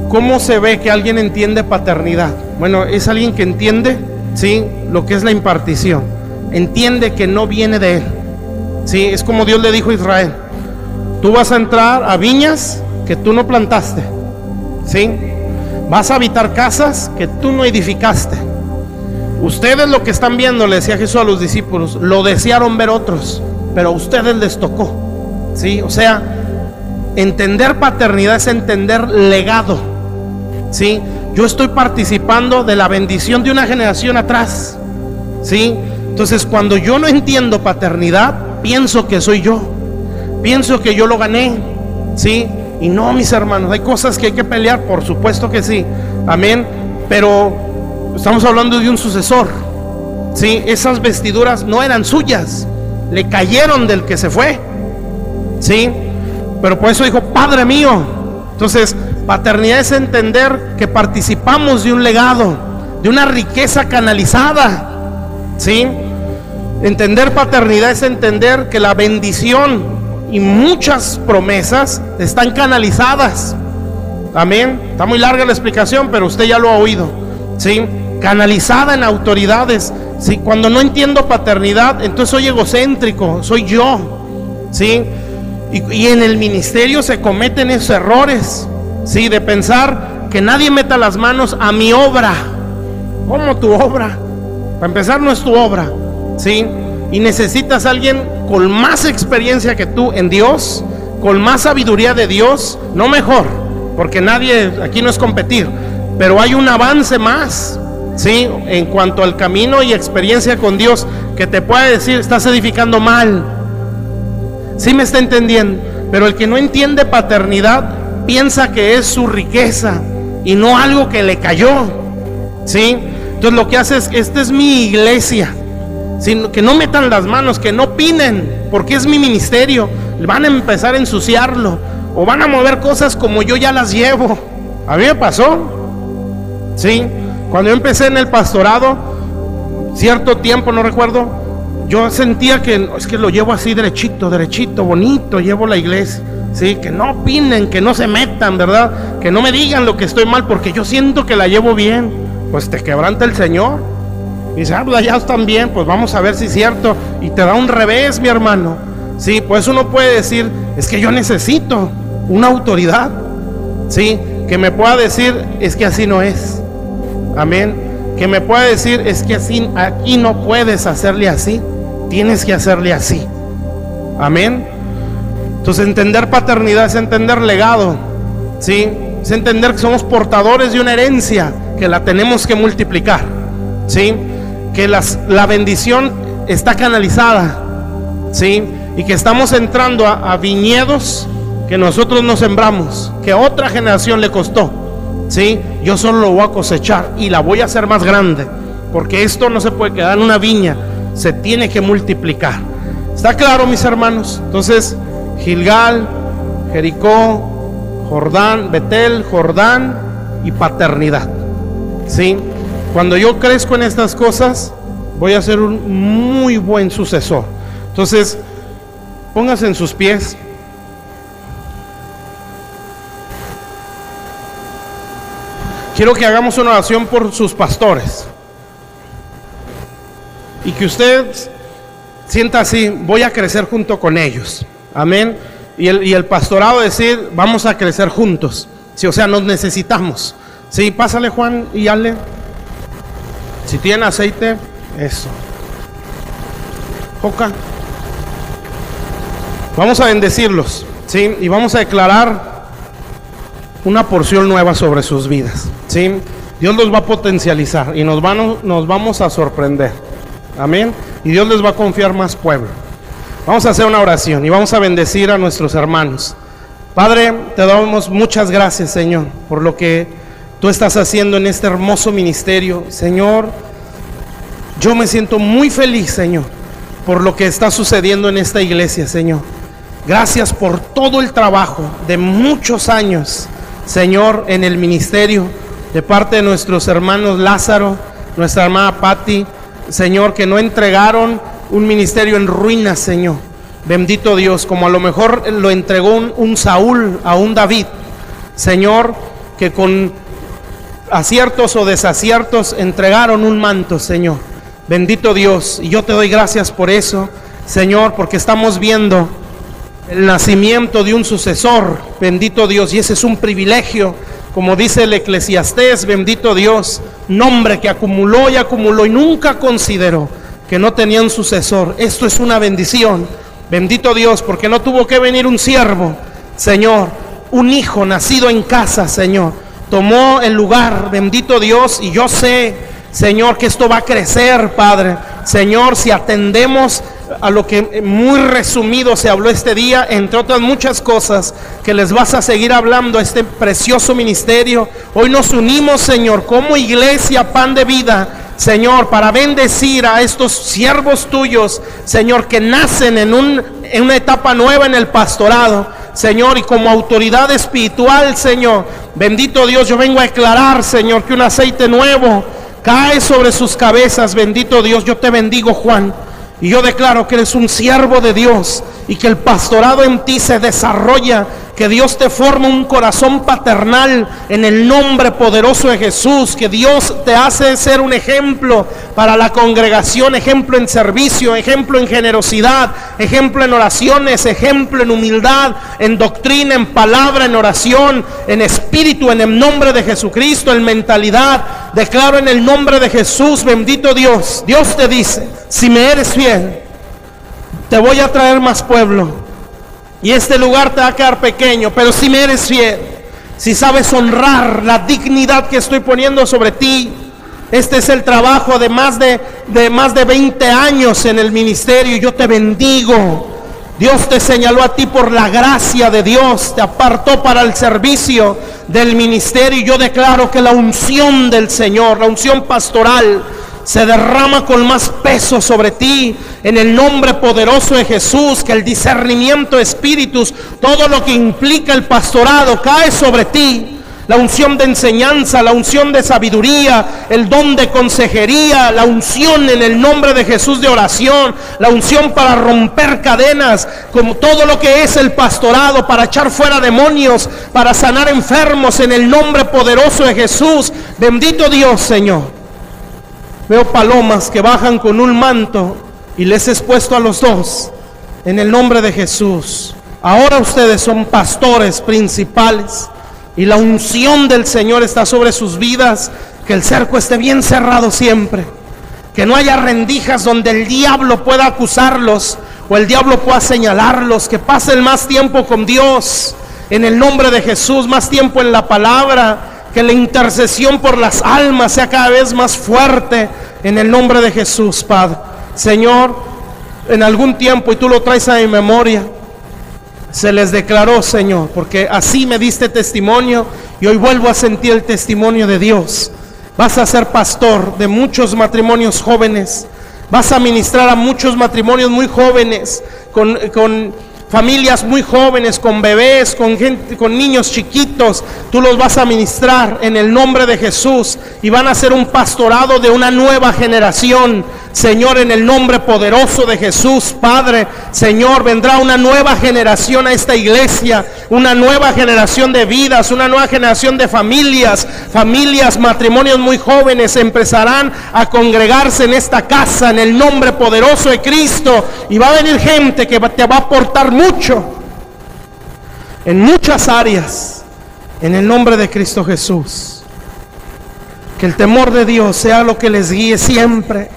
¿cómo se ve que alguien entiende paternidad? Bueno, es alguien que entiende, ¿sí?, lo que es la impartición. Entiende que no viene de él. ¿Sí? Es como Dios le dijo a Israel, tú vas a entrar a viñas que tú no plantaste. ¿Sí? Vas a habitar casas que tú no edificaste. Ustedes lo que están viendo, le decía Jesús a los discípulos, lo desearon ver otros, pero a ustedes les tocó. ¿Sí? O sea, entender paternidad es entender legado. ¿Sí? Yo estoy participando de la bendición de una generación atrás. ¿Sí? Entonces, cuando yo no entiendo paternidad, pienso que soy yo, pienso que yo lo gané, ¿sí? Y no, mis hermanos, hay cosas que hay que pelear, por supuesto que sí, amén, pero estamos hablando de un sucesor, ¿sí? Esas vestiduras no eran suyas, le cayeron del que se fue, ¿sí? Pero por eso dijo, Padre mío. Entonces, paternidad es entender que participamos de un legado, de una riqueza canalizada, ¿sí? Entender paternidad es entender que la bendición y muchas promesas están canalizadas. Amén. Está muy larga la explicación, pero usted ya lo ha oído, ¿sí? Canalizada en autoridades, ¿sí? Cuando no entiendo paternidad, entonces soy egocéntrico, soy yo, ¿sí? Y en el ministerio se cometen esos errores, ¿sí? De pensar que nadie meta las manos a mi obra. ¿Cómo tu obra? Para empezar, no es tu obra, ¿sí? Y necesitas a alguien con más experiencia que tú en Dios, con más sabiduría de Dios, no mejor, porque nadie, aquí no es competir, pero hay un avance más, ¿sí? En cuanto al camino y experiencia con Dios, que te puede decir, estás edificando mal. ¿Sí me está entendiendo? Pero el que no entiende paternidad piensa que es su riqueza y no algo que le cayó, ¿sí? Entonces lo que hace es, esta es mi iglesia, sino que no metan las manos, que no opinen, porque es mi ministerio. Van a empezar a ensuciarlo, o van a mover cosas como yo ya las llevo. A mí me pasó, ¿sí? Cuando yo empecé en el pastorado, cierto tiempo, no recuerdo, yo sentía que es que lo llevo así derechito, bonito, llevo la iglesia, ¿sí? Que no opinen, que no se metan, ¿verdad? Que no me digan lo que estoy mal, porque yo siento que la llevo bien. Pues te quebranta el Señor. Y dice, pues ya están bien, pues vamos a ver si es cierto. Y te da un revés, mi hermano. Sí, pues uno puede decir, es que yo necesito una autoridad, sí, que me pueda decir, es que así no es. Amén. Que me pueda decir, es que así, aquí no puedes hacerle así, tienes que hacerle así. Amén. Entonces, entender paternidad es entender legado, sí, es entender que somos portadores de una herencia que la tenemos que multiplicar, ¿sí? Que la bendición está canalizada, ¿sí? Y que estamos entrando a viñedos que nosotros no sembramos, que otra generación le costó, ¿sí? Yo solo lo voy a cosechar y la voy a hacer más grande, porque esto no se puede quedar en una viña, se tiene que multiplicar. ¿Está claro, mis hermanos? Entonces, Gilgal, Jericó, Jordán, Betel, Jordán y paternidad, ¿sí? Cuando yo crezco en estas cosas, voy a ser un muy buen sucesor. Entonces, póngase en sus pies. Quiero que hagamos una oración por sus pastores. Y que usted sienta así, voy a crecer junto con ellos. Amén. Y el pastorado decir, vamos a crecer juntos. Sí, o sea, nos necesitamos. Sí, pásale Juan y Ale. Si tienen aceite, eso. Joca. Vamos a bendecirlos, ¿sí? Y vamos a declarar una porción nueva sobre sus vidas, ¿sí? Dios los va a potencializar y nos vamos a sorprender. Amén. Y Dios les va a confiar más pueblo. Vamos a hacer una oración y vamos a bendecir a nuestros hermanos. Padre, te damos muchas gracias, Señor, por lo que tú estás haciendo en este hermoso ministerio. Señor, yo me siento muy feliz, Señor, por lo que está sucediendo en esta iglesia, Señor. Gracias por todo el trabajo de muchos años, Señor, en el ministerio, de parte de nuestros hermanos Lázaro, nuestra hermana Patti, Señor, que no entregaron un ministerio en ruinas, Señor. Bendito Dios, como a lo mejor lo entregó un Saúl a un David, Señor, que con aciertos o desaciertos entregaron un manto, Señor. Bendito Dios, y yo te doy gracias por eso, Señor, porque estamos viendo el nacimiento de un sucesor, bendito Dios, y ese es un privilegio, como dice el Eclesiastés, bendito Dios, nombre que acumuló y nunca consideró que no tenía un sucesor. Esto es una bendición, bendito Dios, porque no tuvo que venir un siervo, Señor, un hijo nacido en casa, Señor, tomó el lugar, bendito Dios, y yo sé, Señor, que esto va a crecer, Padre, Señor, si atendemos a lo que muy resumido se habló este día, entre otras muchas cosas que les vas a seguir hablando a este precioso ministerio, hoy nos unimos, Señor, como iglesia Pan de Vida, Señor, para bendecir a estos siervos tuyos, Señor, que nacen en una etapa nueva en el pastorado, Señor, y como autoridad espiritual, Señor, bendito Dios, yo vengo a declarar, Señor, que un aceite nuevo cae sobre sus cabezas. Bendito Dios, yo te bendigo, Juan, y yo declaro que eres un siervo de Dios y que el pastorado en ti se desarrolla, que Dios te forma un corazón paternal en el nombre poderoso de Jesús, que Dios te hace ser un ejemplo para la congregación, ejemplo en servicio, ejemplo en generosidad, ejemplo en oraciones, ejemplo en humildad, en doctrina, en palabra, en oración, en espíritu, en el nombre de Jesucristo, en mentalidad. Declaro en el nombre de Jesús, bendito Dios, Dios te dice, si me eres fiel, te voy a traer más pueblo. Y este lugar te va a quedar pequeño, pero si me eres fiel, si sabes honrar la dignidad que estoy poniendo sobre ti, este es el trabajo de más de 20 años en el ministerio, y yo te bendigo. Dios te señaló a ti por la gracia de Dios, te apartó para el servicio del ministerio, y yo declaro que la unción del Señor, la unción pastoral, se derrama con más peso sobre ti, en el nombre poderoso de Jesús, que el discernimiento de espíritus, todo lo que implica el pastorado, cae sobre ti. La unción de enseñanza, la unción de sabiduría, el don de consejería, la unción en el nombre de Jesús de oración, la unción para romper cadenas, como todo lo que es el pastorado, para echar fuera demonios, para sanar enfermos, en el nombre poderoso de Jesús. Bendito Dios, Señor. Veo palomas que bajan con un manto y les he expuesto a los dos en el nombre de Jesús. Ahora ustedes son pastores principales y la unción del Señor está sobre sus vidas. Que el cerco esté bien cerrado siempre, que no haya rendijas donde el diablo pueda acusarlos o el diablo pueda señalarlos. Que pasen más tiempo con Dios en el nombre de Jesús, más tiempo en la palabra. Que la intercesión por las almas sea cada vez más fuerte en el nombre de Jesús, Padre. Señor, en algún tiempo, y tú lo traes a mi memoria, se les declaró, Señor, porque así me diste testimonio y hoy vuelvo a sentir el testimonio de Dios. Vas a ser pastor de muchos matrimonios jóvenes, vas a ministrar a muchos matrimonios muy jóvenes, con familias muy jóvenes, con bebés, con niños chiquitos. Tú los vas a ministrar en el nombre de Jesús y van a ser un pastorado de una nueva generación, Señor, en el nombre poderoso de Jesús, Padre. Señor, vendrá una nueva generación a esta iglesia, una nueva generación de vidas, una nueva generación de familias, matrimonios muy jóvenes empezarán a congregarse en esta casa en el nombre poderoso de Cristo, y va a venir gente que te va a aportar mucho en muchas áreas en el nombre de Cristo Jesús. Que el temor de Dios sea lo que les guíe siempre,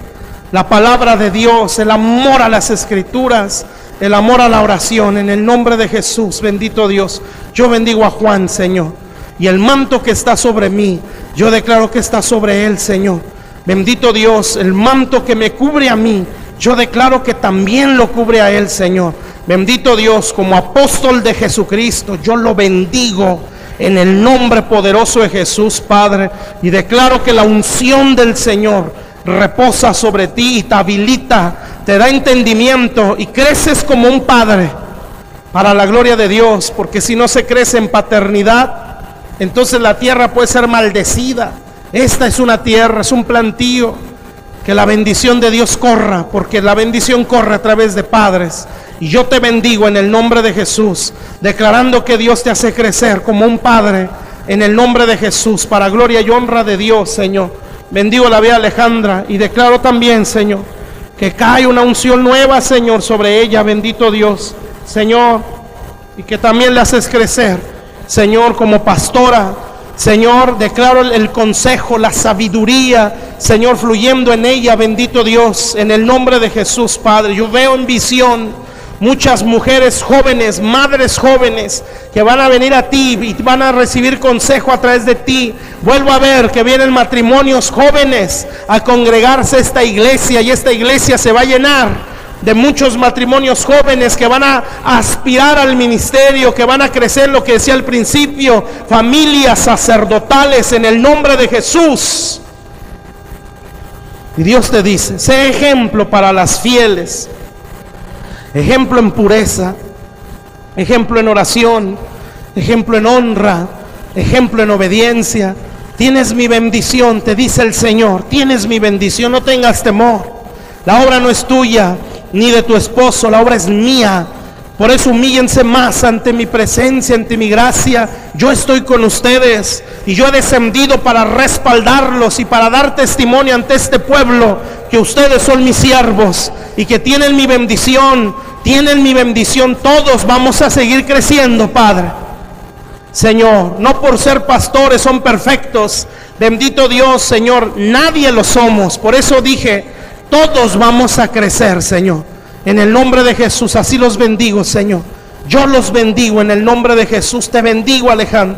la palabra de Dios, el amor a las escrituras, el amor a la oración, en el nombre de Jesús. Bendito Dios. Yo bendigo a Juan, Señor, y el manto que está sobre mí, yo declaro que está sobre él, Señor. Bendito Dios, el manto que me cubre a mí, yo declaro que también lo cubre a él, Señor. Bendito Dios, como apóstol de Jesucristo, yo lo bendigo en el nombre poderoso de Jesús, Padre, y declaro que la unción del Señor reposa sobre ti y te habilita, te da entendimiento y creces como un padre para la gloria de Dios, porque si no se crece en paternidad, entonces la tierra puede ser maldecida. Esta es una tierra, es un plantío. Que la bendición de Dios corra, porque la bendición corre a través de padres. Y yo te bendigo en el nombre de Jesús, declarando que Dios te hace crecer como un padre en el nombre de Jesús, para gloria y honra de Dios, Señor. Bendigo la vida de Alejandra y declaro también, Señor, que cae una unción nueva, Señor, sobre ella. Bendito Dios, Señor, y que también le haces crecer, Señor, como pastora. Señor, declaro el consejo, la sabiduría, Señor, fluyendo en ella. Bendito Dios, en el nombre de Jesús, Padre. Yo veo en visión muchas mujeres jóvenes, madres jóvenes, que van a venir a ti y van a recibir consejo a través de ti. Vuelvo a ver que vienen matrimonios jóvenes a congregarse a esta iglesia, y esta iglesia se va a llenar de muchos matrimonios jóvenes que van a aspirar al ministerio, que van a crecer, lo que decía al principio, familias sacerdotales en el nombre de Jesús. Y Dios te dice: sé ejemplo para las fieles, ejemplo en pureza, ejemplo en oración, ejemplo en honra, ejemplo en obediencia. Tienes mi bendición, te dice el Señor, tienes mi bendición, no tengas temor. La obra no es tuya ni de tu esposo, la obra es mía. Por eso humíllense más ante mi presencia, ante mi gracia. Yo estoy con ustedes y yo he descendido para respaldarlos y para dar testimonio ante este pueblo que ustedes son mis siervos y que tienen mi bendición. Tienen mi bendición. Todos vamos a seguir creciendo, Padre. Señor, no por ser pastores son perfectos. Bendito Dios, Señor, nadie lo somos. Por eso dije, todos vamos a crecer, Señor. En el nombre de Jesús, así los bendigo, Señor. Yo los bendigo en el nombre de Jesús. Te bendigo, Alejandro.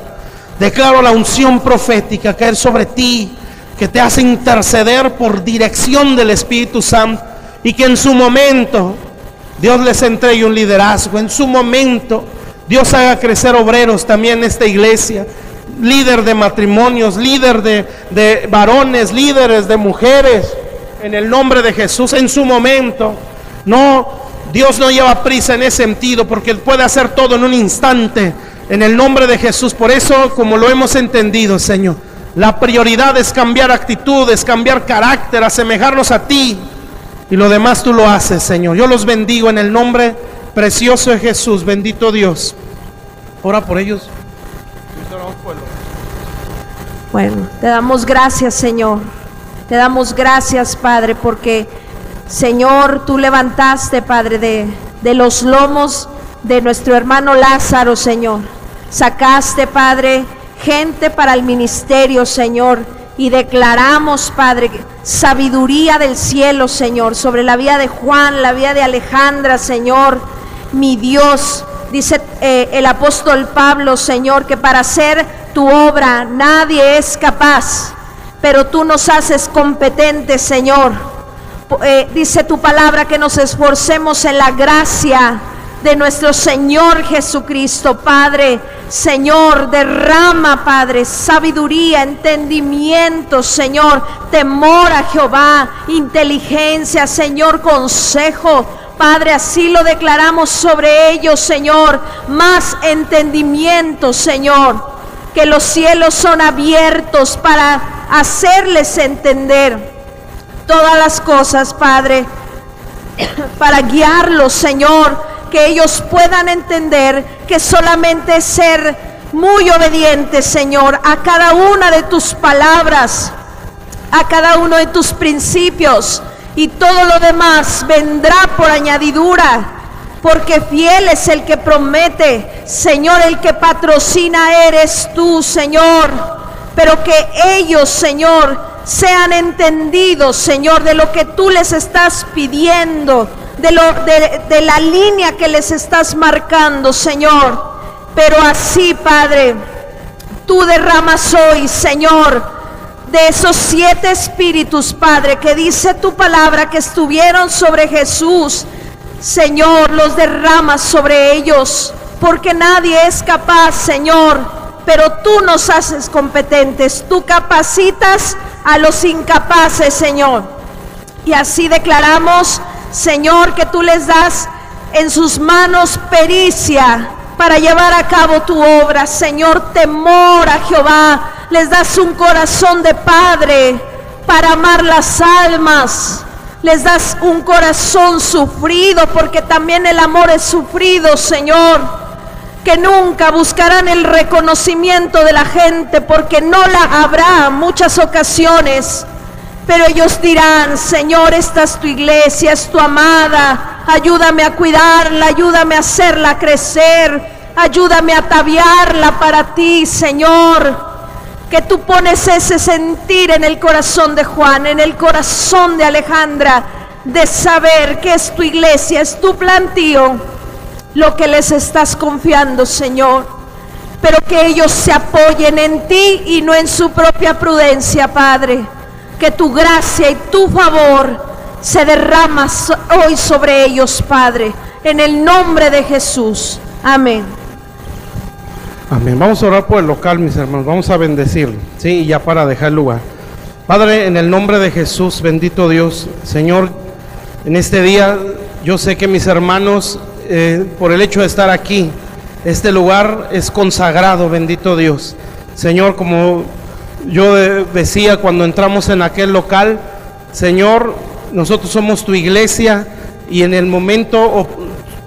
Declaro la unción profética caer sobre ti, que te hace interceder por dirección del Espíritu Santo, y que en su momento Dios les entregue un liderazgo. En su momento Dios haga crecer obreros también en esta iglesia, líder de matrimonios, líder de varones, líderes de mujeres, en el nombre de Jesús. En su momento. No, Dios no lleva prisa en ese sentido, porque Él puede hacer todo en un instante, en el nombre de Jesús. Por eso, como lo hemos entendido, Señor, la prioridad es cambiar actitudes, cambiar carácter, asemejarnos a ti, y lo demás tú lo haces, Señor. Yo los bendigo en el nombre precioso de Jesús. Bendito Dios. Ora por ellos. Bueno, te damos gracias, Señor. Te damos gracias, Padre, porque, Señor, tú levantaste, Padre, de los lomos de nuestro hermano Lázaro, Señor. Sacaste, Padre, gente para el ministerio, Señor. Y declaramos, Padre, sabiduría del cielo, Señor, sobre la vida de Juan, la vida de Alejandra, Señor. Mi Dios, dice el apóstol Pablo, Señor, que para hacer tu obra nadie es capaz, pero tú nos haces competentes, Señor. Dice tu palabra que nos esforcemos en la gracia de nuestro Señor Jesucristo. Padre, Señor, derrama, Padre, sabiduría, entendimiento, Señor, temor a Jehová, inteligencia, Señor, consejo. Padre, así lo declaramos sobre ellos, Señor. Más entendimiento, Señor, que los cielos son abiertos para hacerles entender todas las cosas, Padre, para guiarlos, Señor, que ellos puedan entender que solamente ser muy obedientes, Señor, a cada una de tus palabras, a cada uno de tus principios, y todo lo demás vendrá por añadidura, porque fiel es el que promete, Señor. El que patrocina eres tú, Señor, pero que ellos, Señor, sean entendidos, Señor, de lo que tú les estás pidiendo, de la línea que les estás marcando, Señor. Pero así, Padre, tú derramas hoy, Señor, de esos 7 espíritus, Padre, que dice tu palabra que estuvieron sobre Jesús, Señor, los derramas sobre ellos, porque nadie es capaz, Señor, pero tú nos haces competentes. Tú capacitas a los incapaces, Señor, y así declaramos, Señor, que tú les das en sus manos pericia para llevar a cabo tu obra, Señor, temor a Jehová. Les das un corazón de padre para amar las almas. Les das un corazón sufrido, porque también el amor es sufrido, Señor. Que nunca buscarán el reconocimiento de la gente, porque no la habrá en muchas ocasiones. Pero ellos dirán, Señor, esta es tu iglesia, es tu amada. Ayúdame a cuidarla, ayúdame a hacerla crecer, ayúdame a ataviarla para ti, Señor. Que tú pones ese sentir en el corazón de Juan, en el corazón de Alejandra, de saber que es tu iglesia, es tu plantío, lo que les estás confiando, Señor, pero que ellos se apoyen en ti y no en su propia prudencia, Padre. Que tu gracia y tu favor se derrama hoy sobre ellos, Padre, en el nombre de Jesús. Amén. Amén. Vamos a orar por el local, mis hermanos. Vamos a bendecirlo, sí, y ya para dejar el lugar. Padre, en el nombre de Jesús, bendito Dios, Señor, en este día yo sé que mis hermanos, por el hecho de estar aquí, este lugar es consagrado, bendito Dios. Señor, como yo decía cuando entramos en aquel local, Señor, nosotros somos tu iglesia y en el momento,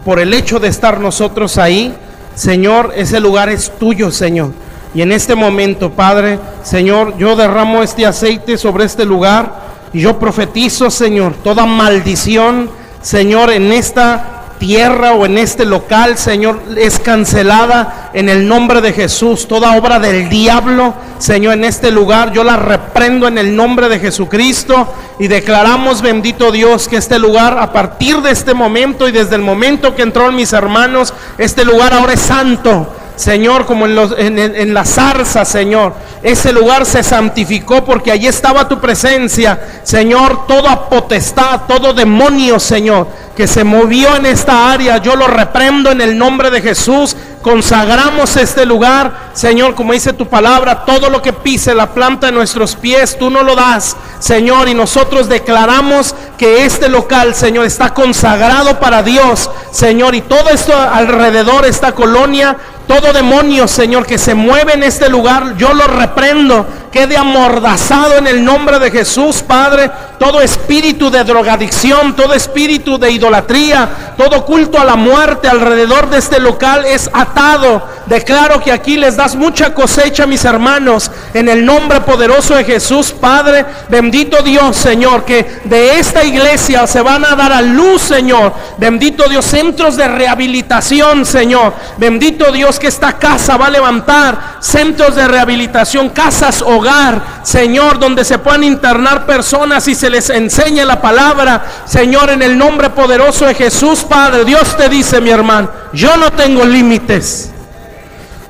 por el hecho de estar nosotros ahí, Señor, ese lugar es tuyo, Señor. Y en este momento, Padre, Señor, yo derramo este aceite sobre este lugar y yo profetizo, Señor, toda maldición, Señor, en esta tierra o en este local, Señor, es cancelada en el nombre de Jesús. Toda obra del diablo, Señor, en este lugar yo la reprendo en el nombre de Jesucristo y declaramos, bendito Dios, que este lugar a partir de este momento y desde el momento que entró en mis hermanos, este lugar ahora es santo, Señor, como en la zarza, Señor. Ese lugar se santificó porque allí estaba tu presencia, Señor. Toda potestad, todo demonio, Señor, que se movió en esta área, yo lo reprendo en el nombre de Jesús. Consagramos este lugar, Señor, como dice tu palabra, todo lo que pise la planta de nuestros pies, tú no lo das, Señor, y nosotros declaramos que este local, Señor, está consagrado para Dios, Señor, y todo esto alrededor, esta colonia, todo demonio, Señor, que se mueve en este lugar, yo lo reprendo, quede amordazado en el nombre de Jesús, Padre. Todo espíritu de drogadicción, todo espíritu de idolatría, todo culto a la muerte alrededor de este local es atado. Declaro que aquí les das mucha cosecha, mis hermanos, en el nombre poderoso de Jesús, Padre. Bendito Dios, Señor, que de esta iglesia se van a dar a luz, Señor. Bendito Dios, centros de rehabilitación, Señor. Bendito Dios, que esta casa va a levantar centros de rehabilitación, casas hogar, Señor, donde se puedan internar personas y se les enseñe la palabra, Señor, en el nombre poderoso de Jesús, Padre. Dios te dice, mi hermano, yo no tengo límites.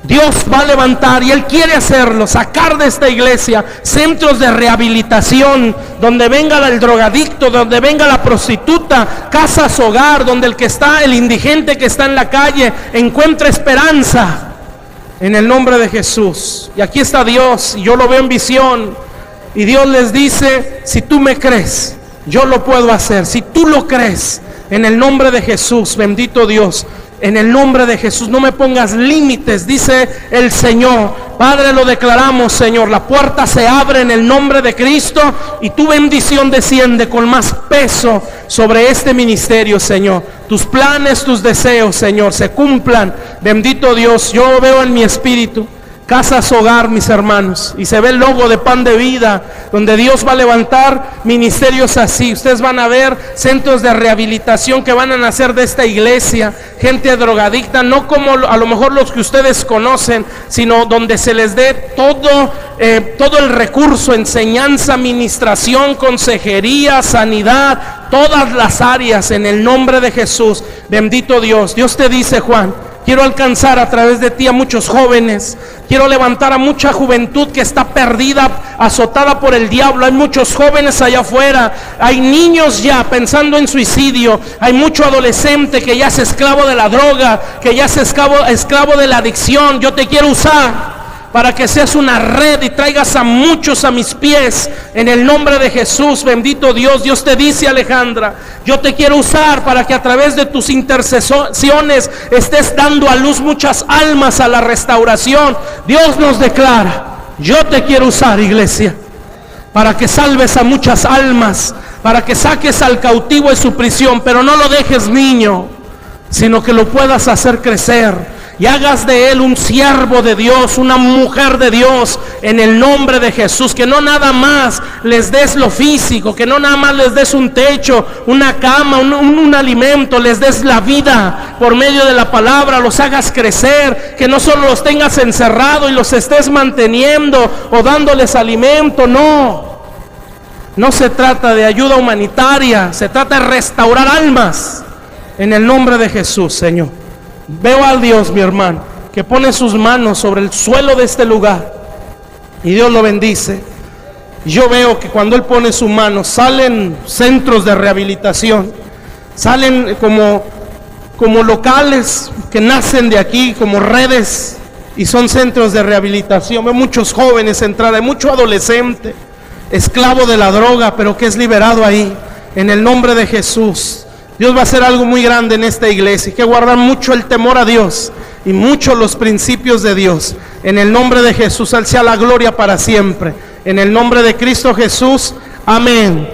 Dios va a levantar y Él quiere hacerlo, sacar de esta iglesia centros de rehabilitación, donde venga el drogadicto, donde venga la prostituta, casas hogar, donde el indigente que está en la calle encuentre esperanza, en el nombre de Jesús. Y aquí está Dios, y yo lo veo en visión, y Dios les dice, si tú me crees, yo lo puedo hacer. Si tú lo crees, en el nombre de Jesús, bendito Dios, en el nombre de Jesús, no me pongas límites, dice el Señor. Padre, lo declaramos, Señor, la puerta se abre en el nombre de Cristo y tu bendición desciende con más peso sobre este ministerio, Señor. Tus planes, tus deseos, Señor, se cumplan. Bendito Dios, yo veo en mi espíritu casas hogar, mis hermanos, y se ve el logo de Pan de Vida, donde Dios va a levantar ministerios así. Ustedes van a ver centros de rehabilitación que van a nacer de esta iglesia, gente drogadicta, no como a lo mejor los que ustedes conocen, sino donde se les dé todo el recurso, enseñanza, administración, consejería, sanidad, todas las áreas, en el nombre de Jesús. Bendito Dios. Dios te dice, Juan, quiero alcanzar a través de ti a muchos jóvenes. Quiero levantar a mucha juventud que está perdida, azotada por el diablo. Hay muchos jóvenes allá afuera. Hay niños ya pensando en suicidio. Hay mucho adolescente que ya es esclavo de la droga, que ya es esclavo de la adicción. Yo te quiero usar para que seas una red y traigas a muchos a mis pies, en el nombre de Jesús. Bendito Dios. Dios te dice, Alejandra, yo te quiero usar para que a través de tus intercesiones estés dando a luz muchas almas a la restauración. Dios nos declara, yo te quiero usar, iglesia, para que salves a muchas almas, para que saques al cautivo de su prisión, pero no lo dejes niño, sino que lo puedas hacer crecer y hagas de él un siervo de Dios, una mujer de Dios, en el nombre de Jesús. Que no nada más les des lo físico, que no nada más les des un techo, una cama, un alimento, les des la vida por medio de la palabra, los hagas crecer, que no solo los tengas encerrados y los estés manteniendo o dándoles alimento. No se trata de ayuda humanitaria, se trata de restaurar almas, en el nombre de Jesús, Señor. Veo a Dios, mi hermano, que pone sus manos sobre el suelo de este lugar y Dios lo bendice. Yo veo que cuando Él pone su mano salen centros de rehabilitación, salen como locales que nacen de aquí, como redes, y son centros de rehabilitación. Veo muchos jóvenes entrar, hay mucho adolescente, esclavo de la droga, pero que es liberado ahí, en el nombre de Jesús. Dios va a hacer algo muy grande en esta iglesia. Hay que guardar mucho el temor a Dios y mucho los principios de Dios. En el nombre de Jesús, Él sea la gloria para siempre. En el nombre de Cristo Jesús, amén.